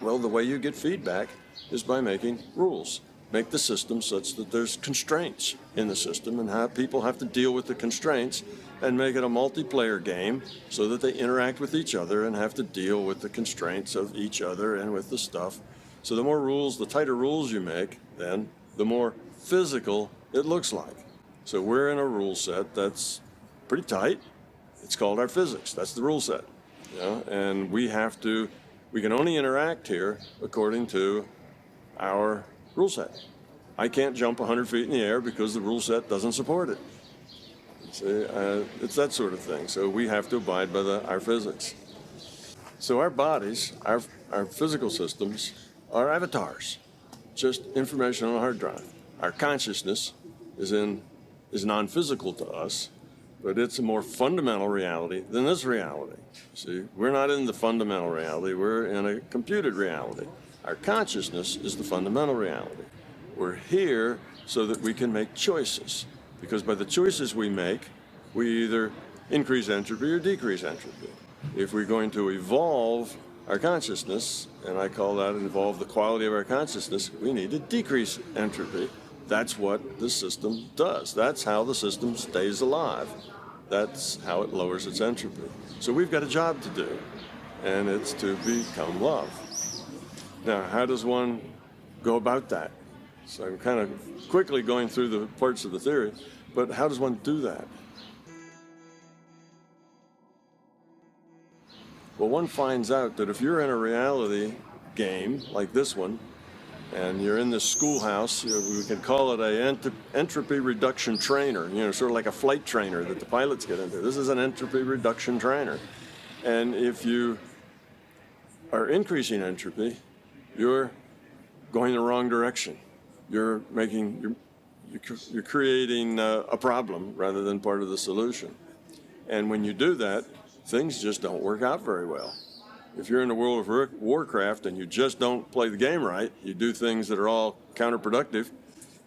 Well, the way you get feedback is by making rules. Make the system such that there's constraints in the system and how people have to deal with the constraints, and make it a multiplayer game so that they interact with each other and have to deal with the constraints of each other and with the stuff. So the more rules, the tighter rules you make, then the more physical it looks like. So we're in a rule set that's pretty tight. It's called our physics. That's the rule set. And we can only interact here according to our rule set. I can't jump 100 feet in the air because the rule set doesn't support it. See, it's that sort of thing. So we have to abide by our physics. So our bodies, our physical systems, are avatars, just information on a hard drive. Our consciousness is non-physical to us, but it's a more fundamental reality than this reality. See, we're not in the fundamental reality, we're in a computed reality. Our consciousness is the fundamental reality. We're here so that we can make choices, because by the choices we make, we either increase entropy or decrease entropy. If we're going to evolve our consciousness, and I call that evolve the quality of our consciousness, we need to decrease entropy. That's what the system does. That's how the system stays alive. That's how it lowers its entropy. So we've got a job to do, and it's to become love. Now, how does one go about that? So I'm kind of quickly going through the parts of the theory, but how does one do that? Well, one finds out that if you're in a reality game like this one, and you're in this schoolhouse, we could call it a entropy reduction trainer, sort of like a flight trainer that the pilots get into. This is an entropy reduction trainer. And if you are increasing entropy, you're going the wrong direction. You're creating a problem rather than part of the solution. And when you do that, things just don't work out very well. If you're in the world of Warcraft and you just don't play the game right, you do things that are all counterproductive,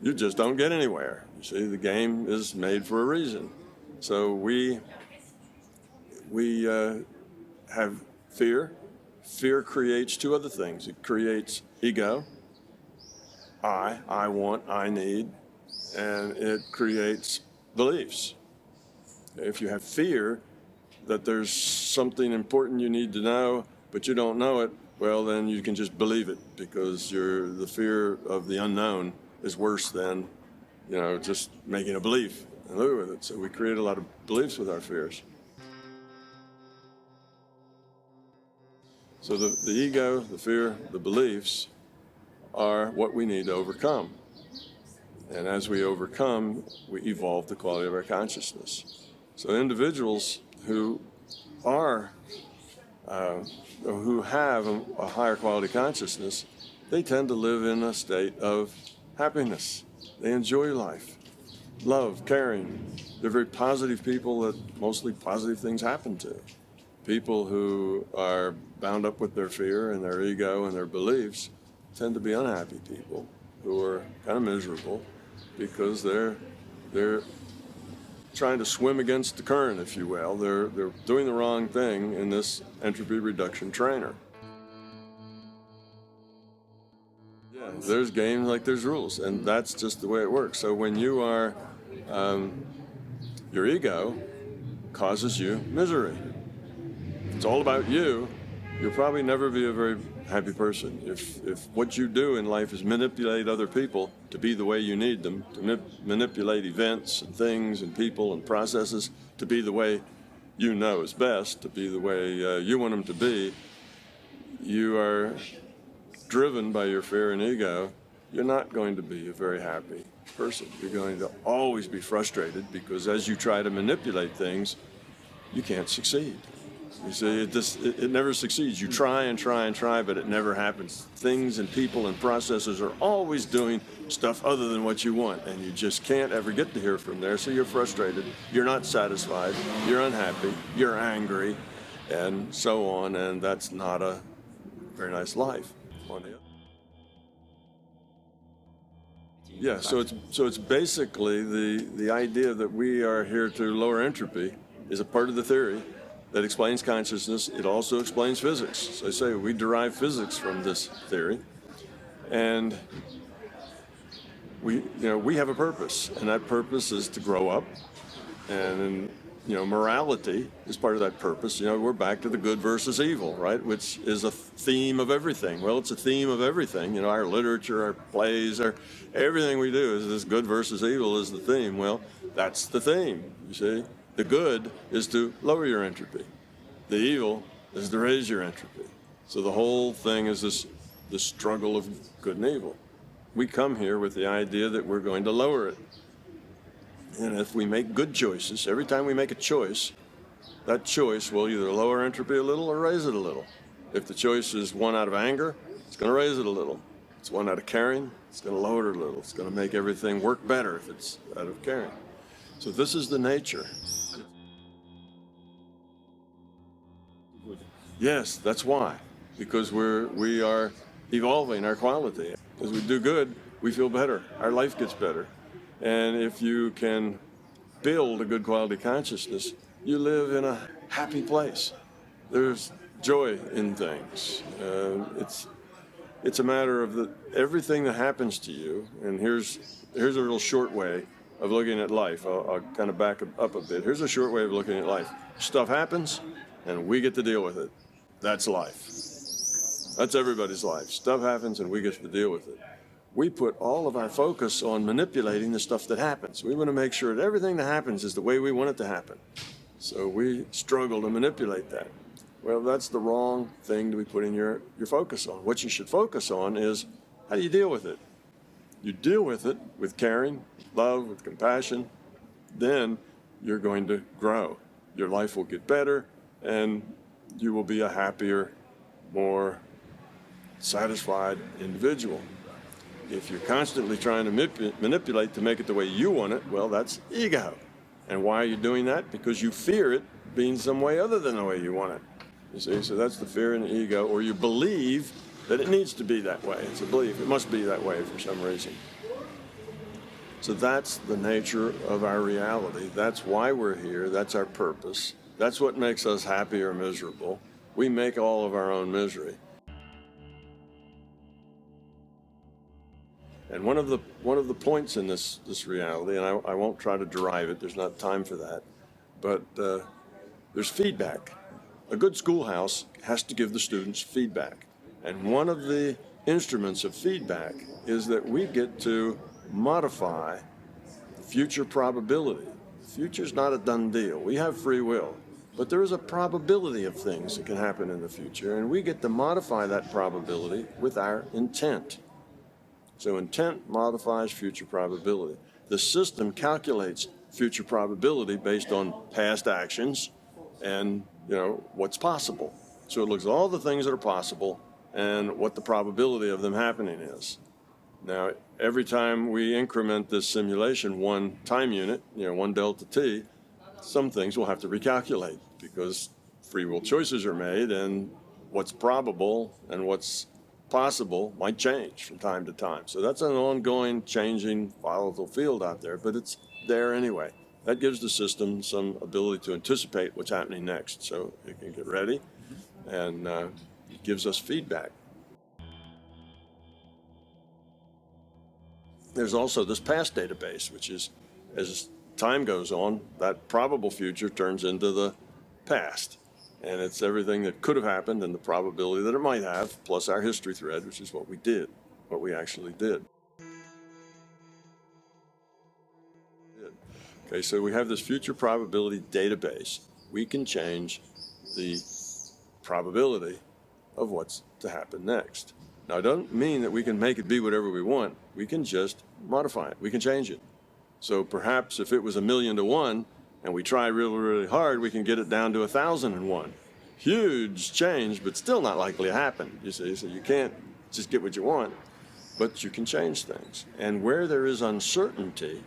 you just don't get anywhere. You see, the game is made for a reason. So we have fear. Fear creates two other things. It creates ego, I want, I need, and it creates beliefs. If you have fear that there's something important you need to know, but you don't know it, well, then you can just believe it, because the fear of the unknown is worse than, just making a belief and live with it. So we create a lot of beliefs with our fears. So the ego, the fear, the beliefs are what we need to overcome. And as we overcome, we evolve the quality of our consciousness. So individuals who have a higher quality consciousness, they tend to live in a state of happiness. They enjoy life, love, caring. They're very positive people that mostly positive things happen to. People who are bound up with their fear and their ego and their beliefs tend to be unhappy people who are kind of miserable because they're trying to swim against the current, if you will. They're doing the wrong thing in this entropy reduction trainer. Yeah, there's games like there's rules, and that's just the way it works. So when you are Your ego causes you misery. If it's all about you, you'll probably never be a very happy person. If what you do in life is manipulate other people to be the way you need them, to manipulate events and things and people and processes to be the way you know is best, to be the way you want them to be, you are driven by your fear and ego, you're not going to be a very happy person. You're going to always be frustrated because as you try to manipulate things, you can't succeed. You see, it never succeeds. You try and try and try, but it never happens. Things and people and processes are always doing stuff other than what you want, and you just can't ever get to hear from there, so you're frustrated, you're not satisfied, you're unhappy, you're angry, and so on, and that's not a very nice life. Yeah, so it's basically the idea that we are here to lower entropy is a part of the theory that explains consciousness. It also explains physics. So I say we derive physics from this theory, and we have a purpose, and that purpose is to grow up, and morality is part of that purpose. We're back to the good versus evil, right? Which is a theme of everything. Well, it's a theme of everything. Our literature, our plays, everything we do is this good versus evil is the theme. Well, that's the theme, you see. The good is to lower your entropy. The evil is to raise your entropy. So the whole thing is the struggle of good and evil. We come here with the idea that we're going to lower it. And if we make good choices, every time we make a choice, that choice will either lower entropy a little or raise it a little. If the choice is one out of anger, it's going to raise it a little. If it's one out of caring, it's going to lower it a little. It's going to make everything work better if it's out of caring. So this is the nature. Yes, that's why. Because we are evolving our quality. As we do good, we feel better. Our life gets better. And if you can build a good quality consciousness, you live in a happy place. There's joy in things. It's a matter of everything that happens to you. And here's a real short way of looking at life. I'll kind of back up a bit. Here's a short way of looking at life. Stuff happens, and we get to deal with it. That's life. That's everybody's life. Stuff happens, and we get to deal with it. We put all of our focus on manipulating the stuff that happens. We want to make sure that everything that happens is the way we want it to happen. So we struggle to manipulate that. Well, that's the wrong thing to be putting your focus on. What you should focus on is how do you deal with it? You deal with it with caring, love, with compassion, then you're going to grow. Your life will get better, and you will be a happier, more satisfied individual. If you're constantly trying to manipulate to make it the way you want it, well, that's ego. And why are you doing that? Because you fear it being some way other than the way you want it. You see, so that's the fear and the ego, or you believe that it needs to be that way. It's a belief. It must be that way for some reason. So that's the nature of our reality. That's why we're here. That's our purpose. That's what makes us happy or miserable. We make all of our own misery. And one of the points in this reality, and I won't try to derive it, there's not time for that, but there's feedback. A good schoolhouse has to give the students feedback. And one of the instruments of feedback is that we get to modify future probability. Future's not a done deal. We have free will, but there is a probability of things that can happen in the future, and we get to modify that probability with our intent. So intent modifies future probability. The system calculates future probability based on past actions and what's possible. So it looks at all the things that are possible and what the probability of them happening is. Now, every time we increment this simulation one time unit, one delta t, some things we'll have to recalculate because free will choices are made, and what's probable and what's possible might change from time to time. So that's an ongoing, changing, volatile field out there, but it's there anyway. That gives the system some ability to anticipate what's happening next, so it can get ready, and it gives us feedback. There's also this past database, which is as time goes on, that probable future turns into the past. And it's everything that could have happened and the probability that it might have, plus our history thread, which is what we did, what we actually did. Okay, so we have this future probability database. We can change the probability of what's to happen next. Now, it doesn't mean that we can make it be whatever we want. We can just modify it. We can change it. So perhaps if it was 1,000,000 to 1 and we try really, really hard, we can get it down to 1,001. Huge change, but still not likely to happen, you see. So you can't just get what you want, but you can change things. And where there is uncertainty,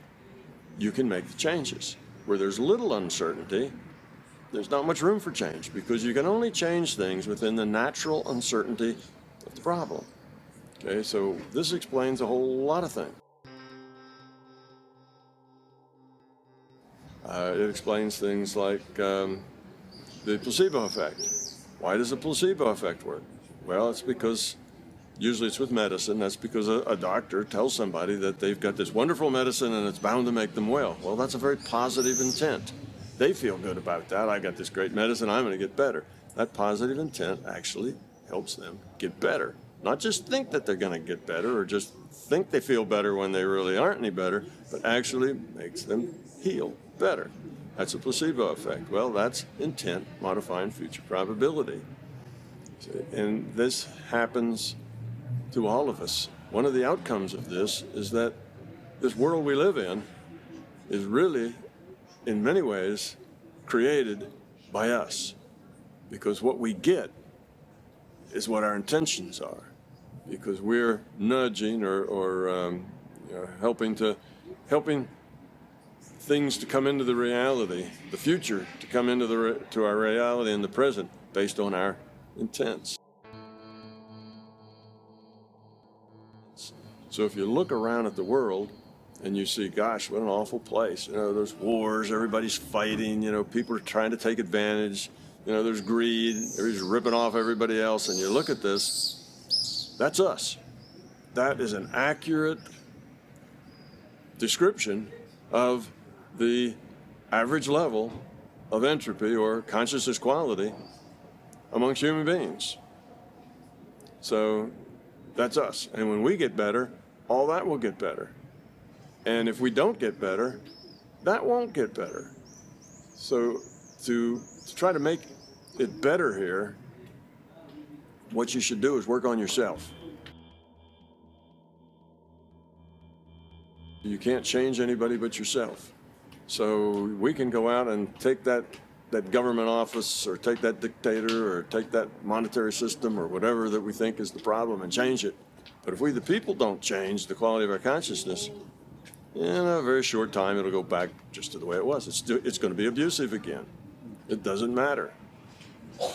you can make the changes. Where there's little uncertainty, there's not much room for change, because you can only change things within the natural uncertainty of the problem. Okay, so this explains a whole lot of things. It explains things like the placebo effect. Why does the placebo effect work? Well, it's because usually it's with medicine. That's because a doctor tells somebody that they've got this wonderful medicine and it's bound to make them well. Well, that's a very positive intent. They feel good about that. I got this great medicine, I'm going to get better. That positive intent actually helps them get better. Not just think that they're going to get better or just think they feel better when they really aren't any better, but actually makes them heal better. That's a placebo effect. Well, that's intent modifying future probability. And this happens to all of us. One of the outcomes of this is that this world we live in is really, in many ways, created by us. Because what we get is what our intentions are. Because we're nudging or helping things to come into the reality, the future to come into to our reality in the present based on our intents. So if you look around at the world and you see, gosh, what an awful place. There's wars, everybody's fighting, people are trying to take advantage, there's greed, everybody's ripping off everybody else, and you look at this, that's us. That is an accurate description of the average level of entropy or consciousness quality amongst human beings. So that's us. And when we get better, all that will get better. And if we don't get better, that won't get better. So to try to make it better here, what you should do is work on yourself. You can't change anybody but yourself. So we can go out and take that government office or take that dictator or take that monetary system or whatever that we think is the problem and change it. But if we, the people, don't change the quality of our consciousness, in a very short time it'll go back just to the way it was. It's going to be abusive again. It doesn't matter.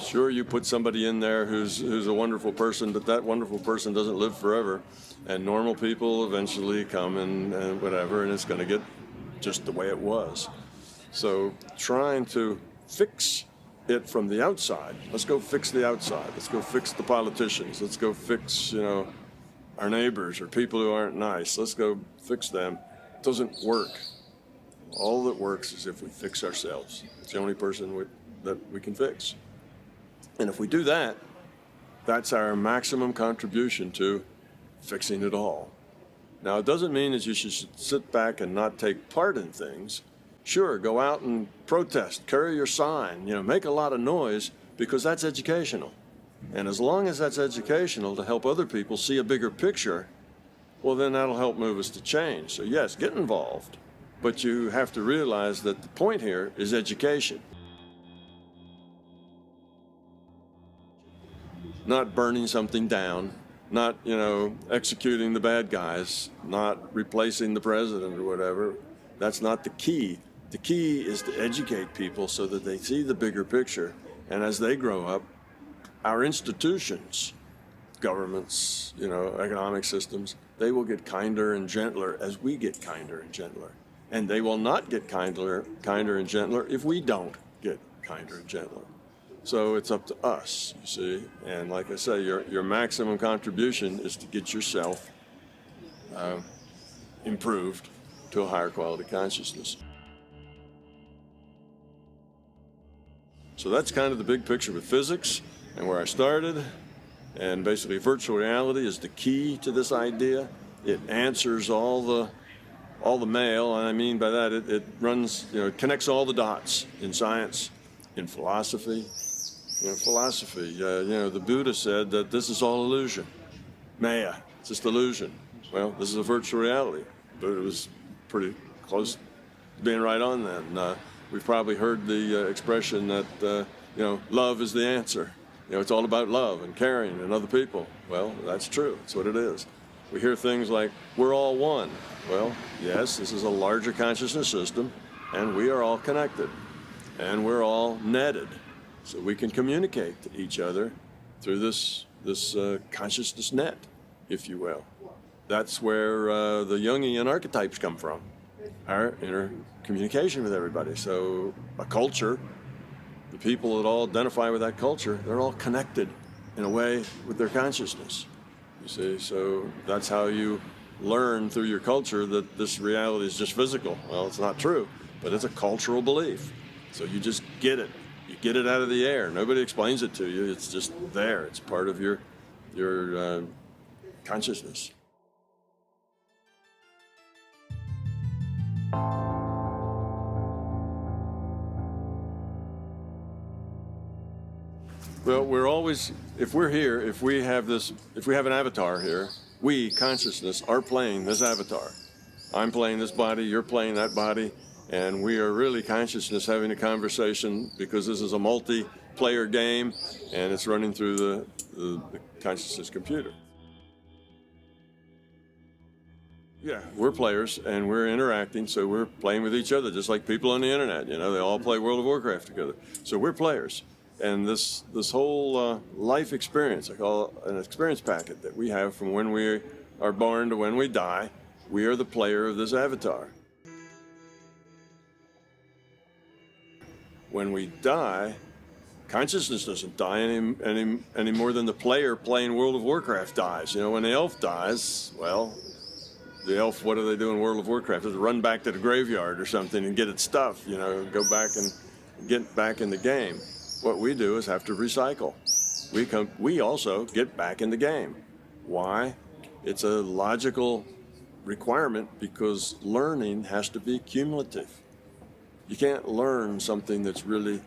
Sure, you put somebody in there who's a wonderful person, but that wonderful person doesn't live forever. And normal people eventually come and whatever, and it's going to get just the way it was. So trying to fix it from the outside. Let's go fix the outside. Let's go fix the politicians. Let's go fix, our neighbors or people who aren't nice. Let's go fix them. It doesn't work. All that works is if we fix ourselves. It's the only person that we can fix. And if we do that, that's our maximum contribution to fixing it all. Now, it doesn't mean that you should sit back and not take part in things. Sure, go out and protest, carry your sign, make a lot of noise, because that's educational. And as long as that's educational to help other people see a bigger picture, well, then that'll help move us to change. So yes, get involved, but you have to realize that the point here is education. Not burning something down, not, executing the bad guys, not replacing the president or whatever. That's not the key. The key is to educate people so that they see the bigger picture. And as they grow up, our institutions, governments, economic systems, they will get kinder and gentler as we get kinder and gentler. And they will not get kinder and gentler if we don't get kinder and gentler. So it's up to us, you see. And like I say, your maximum contribution is to get yourself improved to a higher quality consciousness. So that's kind of the big picture with physics and where I started. And basically virtual reality is the key to this idea. It answers all the mail, and I mean by that it runs, it connects all the dots in science, in philosophy. The Buddha said that this is all illusion. Maya, it's just illusion. Well, this is a virtual reality. Buddha was pretty close to being right on then. We've probably heard the expression that, love is the answer. It's all about love and caring and other people. Well, that's true. That's what it is. We hear things like, we're all one. Well, yes, this is a larger consciousness system, and we are all connected, and we're all netted. So we can communicate to each other through this consciousness net, if you will. That's where the Jungian archetypes come from, our inner communication with everybody. So a culture, the people that all identify with that culture, they're all connected in a way with their consciousness. You see, so that's how you learn through your culture that this reality is just physical. Well, it's not true, but it's a cultural belief. So you just get it. You get it out of the air. Nobody explains it to you. It's just there. It's part of your consciousness. Well, we're always, if we're here, if we have an avatar here, we, consciousness, are playing this avatar. I'm playing this body, you're playing that body, and we are really consciousness having a conversation because this is a multiplayer game and it's running through the consciousness computer. Yeah, we're players and we're interacting, so we're playing with each other just like people on the internet. They all play World of Warcraft together. So we're players. And this whole life experience, I call it an experience packet that we have from when we are born to when we die, we are the player of this avatar. When we die, consciousness doesn't die any more than the player playing World of Warcraft dies. When the elf dies, well, the elf, what do they do in World of Warcraft? They run back to the graveyard or something and get its stuff, go back and get back in the game. What we do is have to recycle. We also get back in the game. Why? It's a logical requirement because learning has to be cumulative. You can't learn something that's really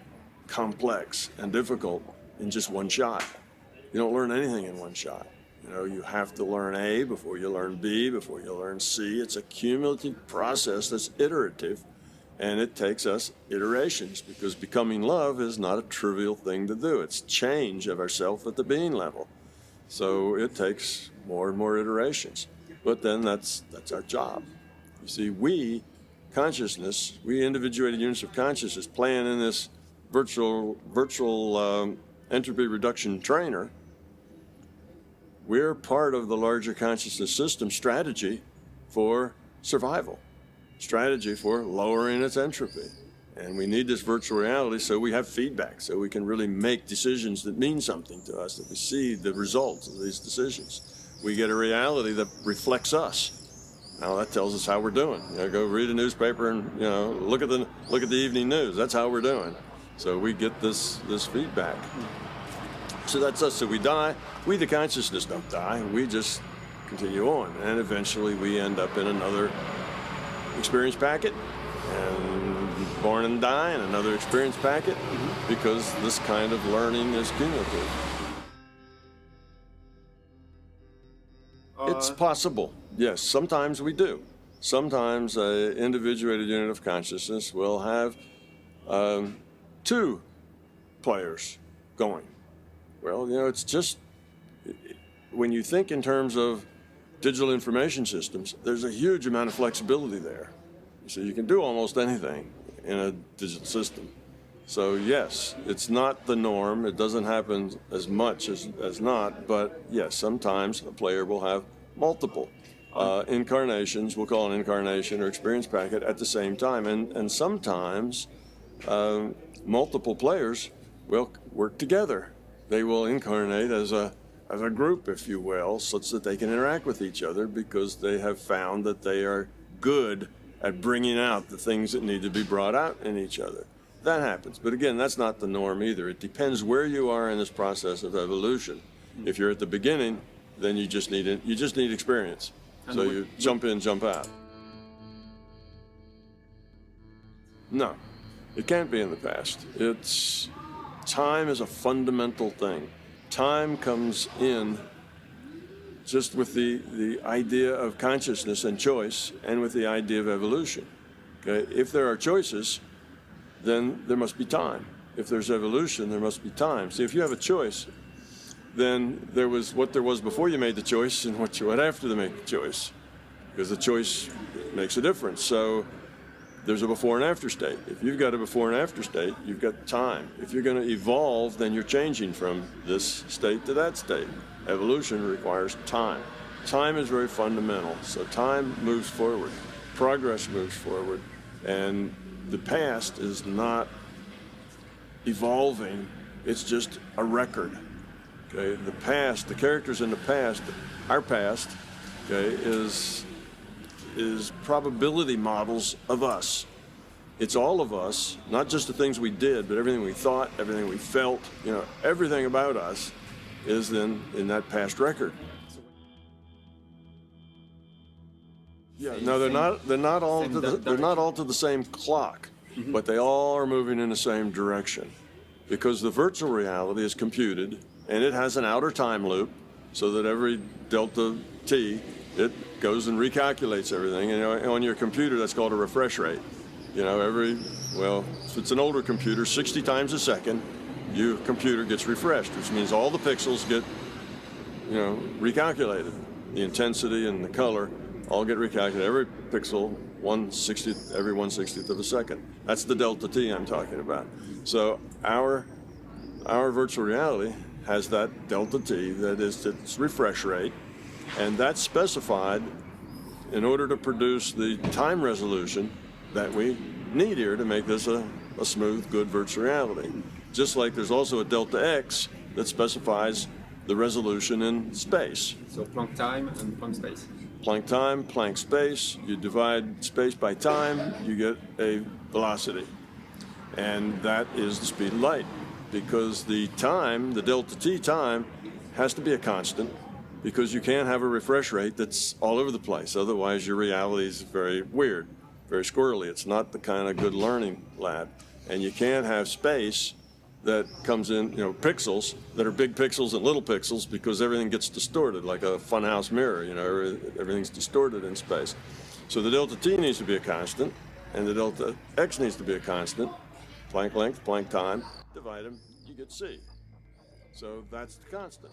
complex and difficult in just one shot. You don't learn anything in one shot. You have to learn A before you learn B, before you learn C. It's a cumulative process that's iterative. And it takes us iterations because becoming love is not a trivial thing to do. It's change of ourself at the being level. So it takes more and more iterations. But then that's our job. You see, we, consciousness, we individuated units of consciousness playing in this virtual entropy reduction trainer, we're part of the larger consciousness system strategy for survival. Strategy for lowering its entropy. And we need this virtual reality so we have feedback, so we can really make decisions that mean something to us, that we see the results of these decisions. We get a reality that reflects us. Now that tells us how we're doing. Go read a newspaper and look at the evening news. That's how we're doing. So we get this feedback. So that's us. So we die. We, the consciousness, don't die. We just continue on, and eventually we end up in another experience packet, and born and die in another experience packet, because this kind of learning is cumulative. It's possible, yes. Sometimes we do. Sometimes an individuated unit of consciousness will have two players going. Well, it's just, when you think in terms of digital information systems, there's a huge amount of flexibility there. So you can do almost anything in a digital system. So yes, it's not the norm. It doesn't happen as much as not, but yes, sometimes a player will have multiple incarnations, we'll call an incarnation or experience packet at the same time. And sometimes multiple players will work together. They will incarnate as a group, if you will, such that they can interact with each other because they have found that they are good at bringing out the things that need to be brought out in each other. That happens. But again, that's not the norm either. It depends where you are in this process of evolution. If you're at the beginning, then you just need experience. And So you jump in, jump out. No, it can't be in the past. Time is a fundamental thing. Time comes in just with the idea of consciousness and choice, and with the idea of evolution. Okay? If there are choices, then there must be time. If there's evolution, there must be time. See, if you have a choice, then there was what there was before you made the choice and what you had after to make the choice, because the choice makes a difference. So there's a before and after state. If you've got a before and after state, you've got time. If you're going to evolve, then you're changing from this state to that state. Evolution requires time. Time is very fundamental. So time moves forward. Progress moves forward. And the past is not evolving. It's just a record. Okay? The past, the characters in the past, our past, okay, is probability models of us. It's all of us, not just the things we did, but everything we thought, everything we felt, everything about us is then in that past record. Yeah, no, they're not all to the same clock, but they all are moving in the same direction, because the virtual reality is computed and it has an outer time loop, so that every delta t it goes and recalculates everything. And on your computer, that's called a refresh rate. If it's an older computer, 60 times a second, your computer gets refreshed, which means all the pixels get, recalculated. The intensity and the color all get recalculated. Every pixel, every 1/60th of a second. That's the delta t I'm talking about. So our virtual reality has that delta t, that is its refresh rate, and that's specified in order to produce the time resolution that we need here to make this a smooth, good virtual reality. Just like there's also a delta x that specifies the resolution in space. So Planck time and Planck space. Planck time, Planck space, you divide space by time, you get a velocity. And that is the speed of light, because the time, the delta t time, has to be a constant, because you can't have a refresh rate that's all over the place. Otherwise, your reality is very weird, very squirrely. It's not the kind of good learning lab. And you can't have space that comes in, pixels that are big pixels and little pixels, because everything gets distorted like a funhouse mirror. Everything's distorted in space. So the delta t needs to be a constant, and the delta x needs to be a constant. Planck length, Planck time, divide them, you get c. So that's the constant.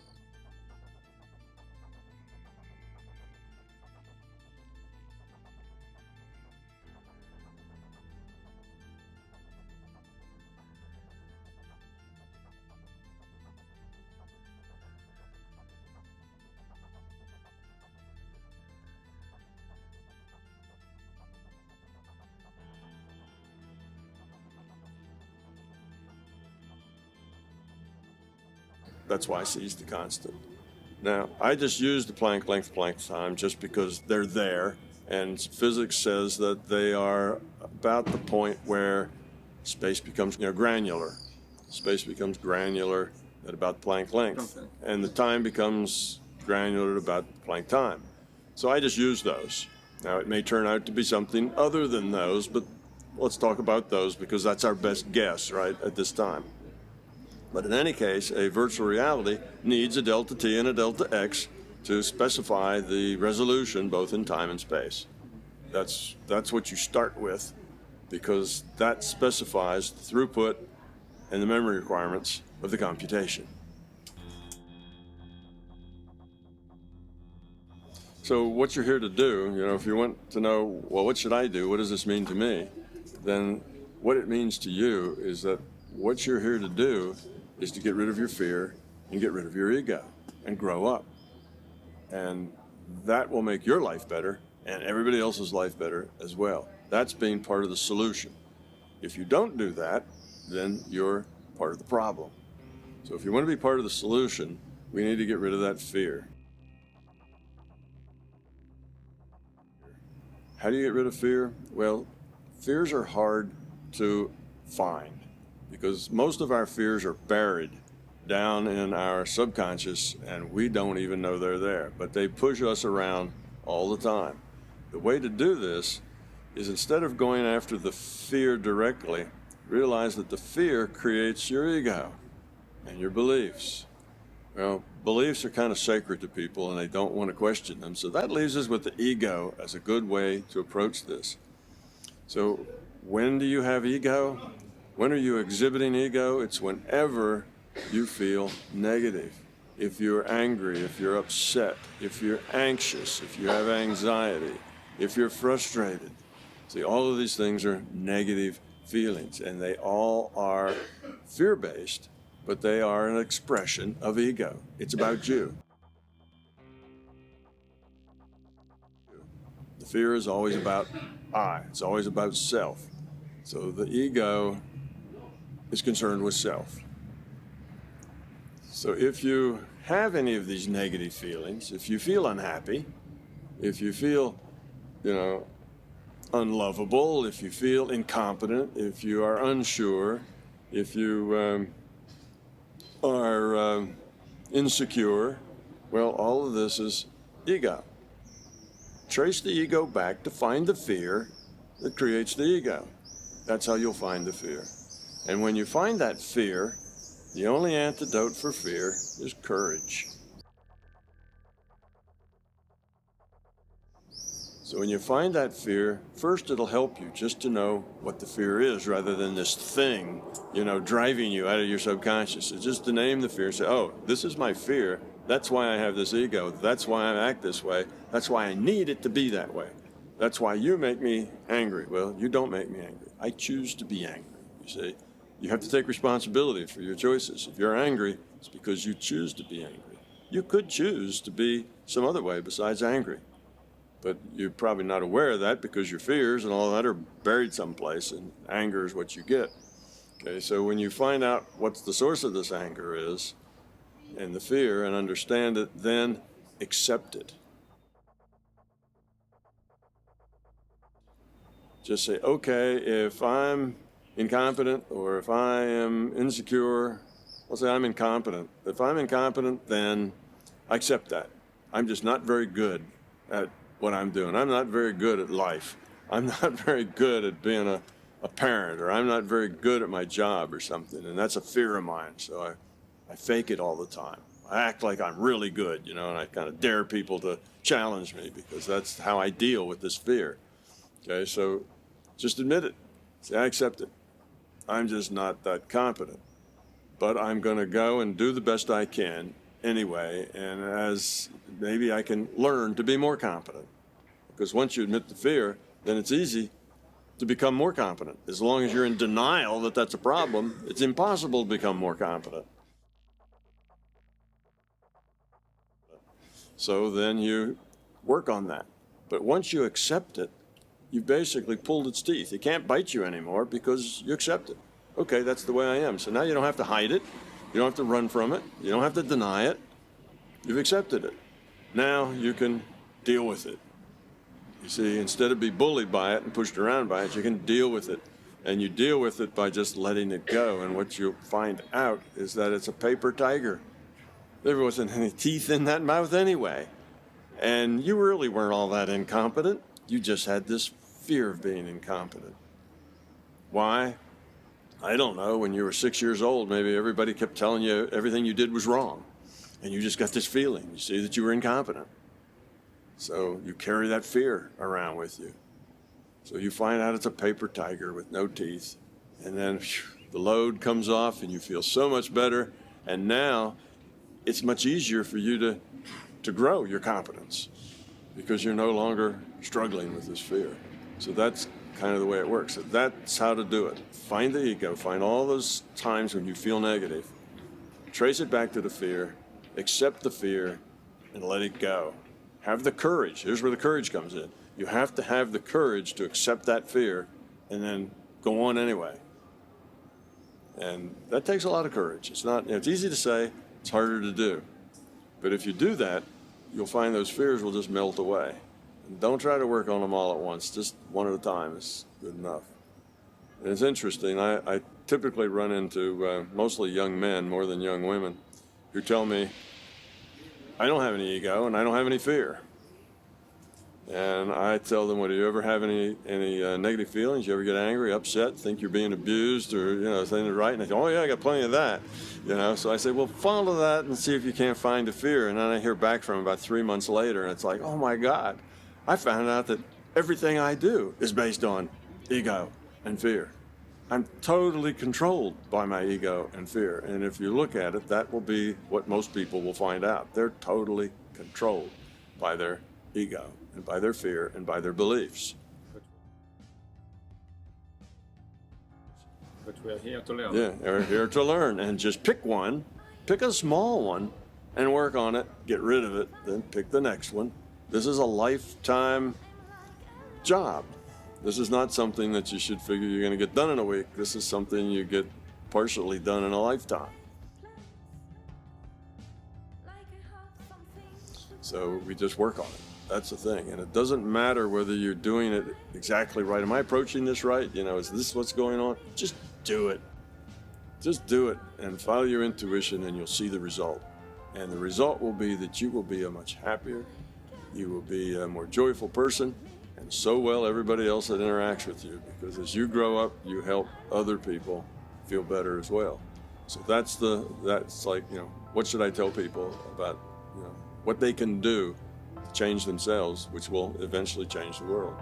That's why C is the constant. Now, I just used the Planck length, Planck time just because they're there, and physics says that they are about the point where space becomes granular. Space becomes granular at about Planck length, and the time becomes granular at about Planck time. So I just used those. Now, it may turn out to be something other than those, but let's talk about those because that's our best guess, right, at this time. But in any case, a virtual reality needs a delta t and a delta x to specify the resolution both in time and space. That's what you start with, because that specifies the throughput and the memory requirements of the computation. So what you're here to do, if you want to know, well, what should I do? What does this mean to me? Then what it means to you is that what you're here to do is to get rid of your fear and get rid of your ego and grow up. And that will make your life better and everybody else's life better as well. That's being part of the solution. If you don't do that, then you're part of the problem. So if you want to be part of the solution, we need to get rid of that fear. How do you get rid of fear? Well, fears are hard to find. because most of our fears are buried down in our subconscious and we don't even know they're there, but they push us around all the time. The way to do this is, instead of going after the fear directly, realize that the fear creates your ego and your beliefs. Well, beliefs are kind of sacred to people and they don't want to question them, so that leaves us with the ego as a good way to approach this. So when do you have ego? When are you exhibiting ego? It's whenever you feel negative. If you're angry, if you're upset, if you're anxious, if you have anxiety, if you're frustrated. See, all of these things are negative feelings, and they all are fear-based, but they are an expression of ego. It's about you. The fear is always about I. It's always about self. So the ego is concerned with self. So if you have any of these negative feelings, if you feel unhappy, if you feel, unlovable, if you feel incompetent, if you are unsure, if you are insecure, well, all of this is ego. Trace the ego back to find the fear that creates the ego. That's how you'll find the fear. And when you find that fear, the only antidote for fear is courage. So when you find that fear, first it'll help you just to know what the fear is, rather than this thing, driving you out of your subconscious. It's just to name the fear and say, oh, this is my fear. That's why I have this ego. That's why I act this way. That's why I need it to be that way. That's why you make me angry. Well, you don't make me angry. I choose to be angry, you see. You have to take responsibility for your choices. If you're angry, it's because you choose to be angry. You could choose to be some other way besides angry. But you're probably not aware of that because your fears and all that are buried someplace, and anger is what you get. Okay, so when you find out what the source of this anger is and the fear and understand it, then accept it. Just say, okay, if I'm incompetent or if I am insecure, let's say I'm incompetent. If I'm incompetent, then I accept that. I'm just not very good at what I'm doing. I'm not very good at life. I'm not very good at being a parent, or I'm not very good at my job or something, and that's a fear of mine. So I fake it all the time. I act like I'm really good, and I kind of dare people to challenge me because that's how I deal with this fear. Okay, so just admit it. Say, I accept it. I'm just not that competent, but I'm going to go and do the best I can anyway, and as maybe I can learn to be more competent. Because once you admit the fear, then it's easy to become more competent. As long as you're in denial that that's a problem, it's impossible to become more competent. So then you work on that. But once you accept it, you've basically pulled its teeth. It can't bite you anymore because you accept it. Okay, that's the way I am. So now you don't have to hide it. You don't have to run from it. You don't have to deny it. You've accepted it. Now you can deal with it. You see, instead of be bullied by it and pushed around by it, you can deal with it. And you deal with it by just letting it go. And what you'll find out is that it's a paper tiger. There wasn't any teeth in that mouth anyway. And you really weren't all that incompetent. You just had this fear of being incompetent. Why? I don't know. When you were 6 years old, maybe everybody kept telling you everything you did was wrong. And you just got this feeling, you see, that you were incompetent. So you carry that fear around with you. So you find out it's a paper tiger with no teeth. And then the load comes off and you feel so much better. And now it's much easier for you to grow your competence because you're no longer struggling with this fear. So that's kind of the way it works. So that's how to do it. Find the ego. Find all those times when you feel negative. Trace it back to the fear. Accept the fear and let it go. Have the courage. Here's where the courage comes in. You have to have the courage to accept that fear and then go on anyway. And that takes a lot of courage. It's easy to say, it's harder to do. But if you do that, you'll find those fears will just melt away. And don't try to work on them all at once. Just one at a time is good enough. It's interesting. I typically run into mostly young men more than young women who tell me, I don't have any ego and I don't have any fear. And I tell them, well, do you ever have any negative feelings? You ever get angry, upset, think you're being abused, or, you know, saying it right? And they go, oh yeah, I got plenty of that. You know, so I say, well, follow that and see if you can't find the fear. And then I hear back from them about 3 months later, and it's like, oh my God, I found out that everything I do is based on ego and fear. I'm totally controlled by my ego and fear. And if you look at it, that will be what most people will find out. They're totally controlled by their ego and by their fear and by their beliefs. But we are here to learn. Yeah, we're here to learn, and just pick one, pick a small one, and work on it, get rid of it, then pick the next one. This is a lifetime job. This is not something that you should figure you're going to get done in a week. This is something you get partially done in a lifetime. So we just work on it. That's the thing. And it doesn't matter whether you're doing it exactly right. Am I approaching this right? You know, is this what's going on? Just do it. Just do it and follow your intuition, and you'll see the result. And the result will be that you will be a much happier, you will be a more joyful person, and so will everybody else that interacts with you, because as you grow up, you help other people feel better as well. So that's like, you know, what should I tell people about, you know, what they can do to change themselves, which will eventually change the world.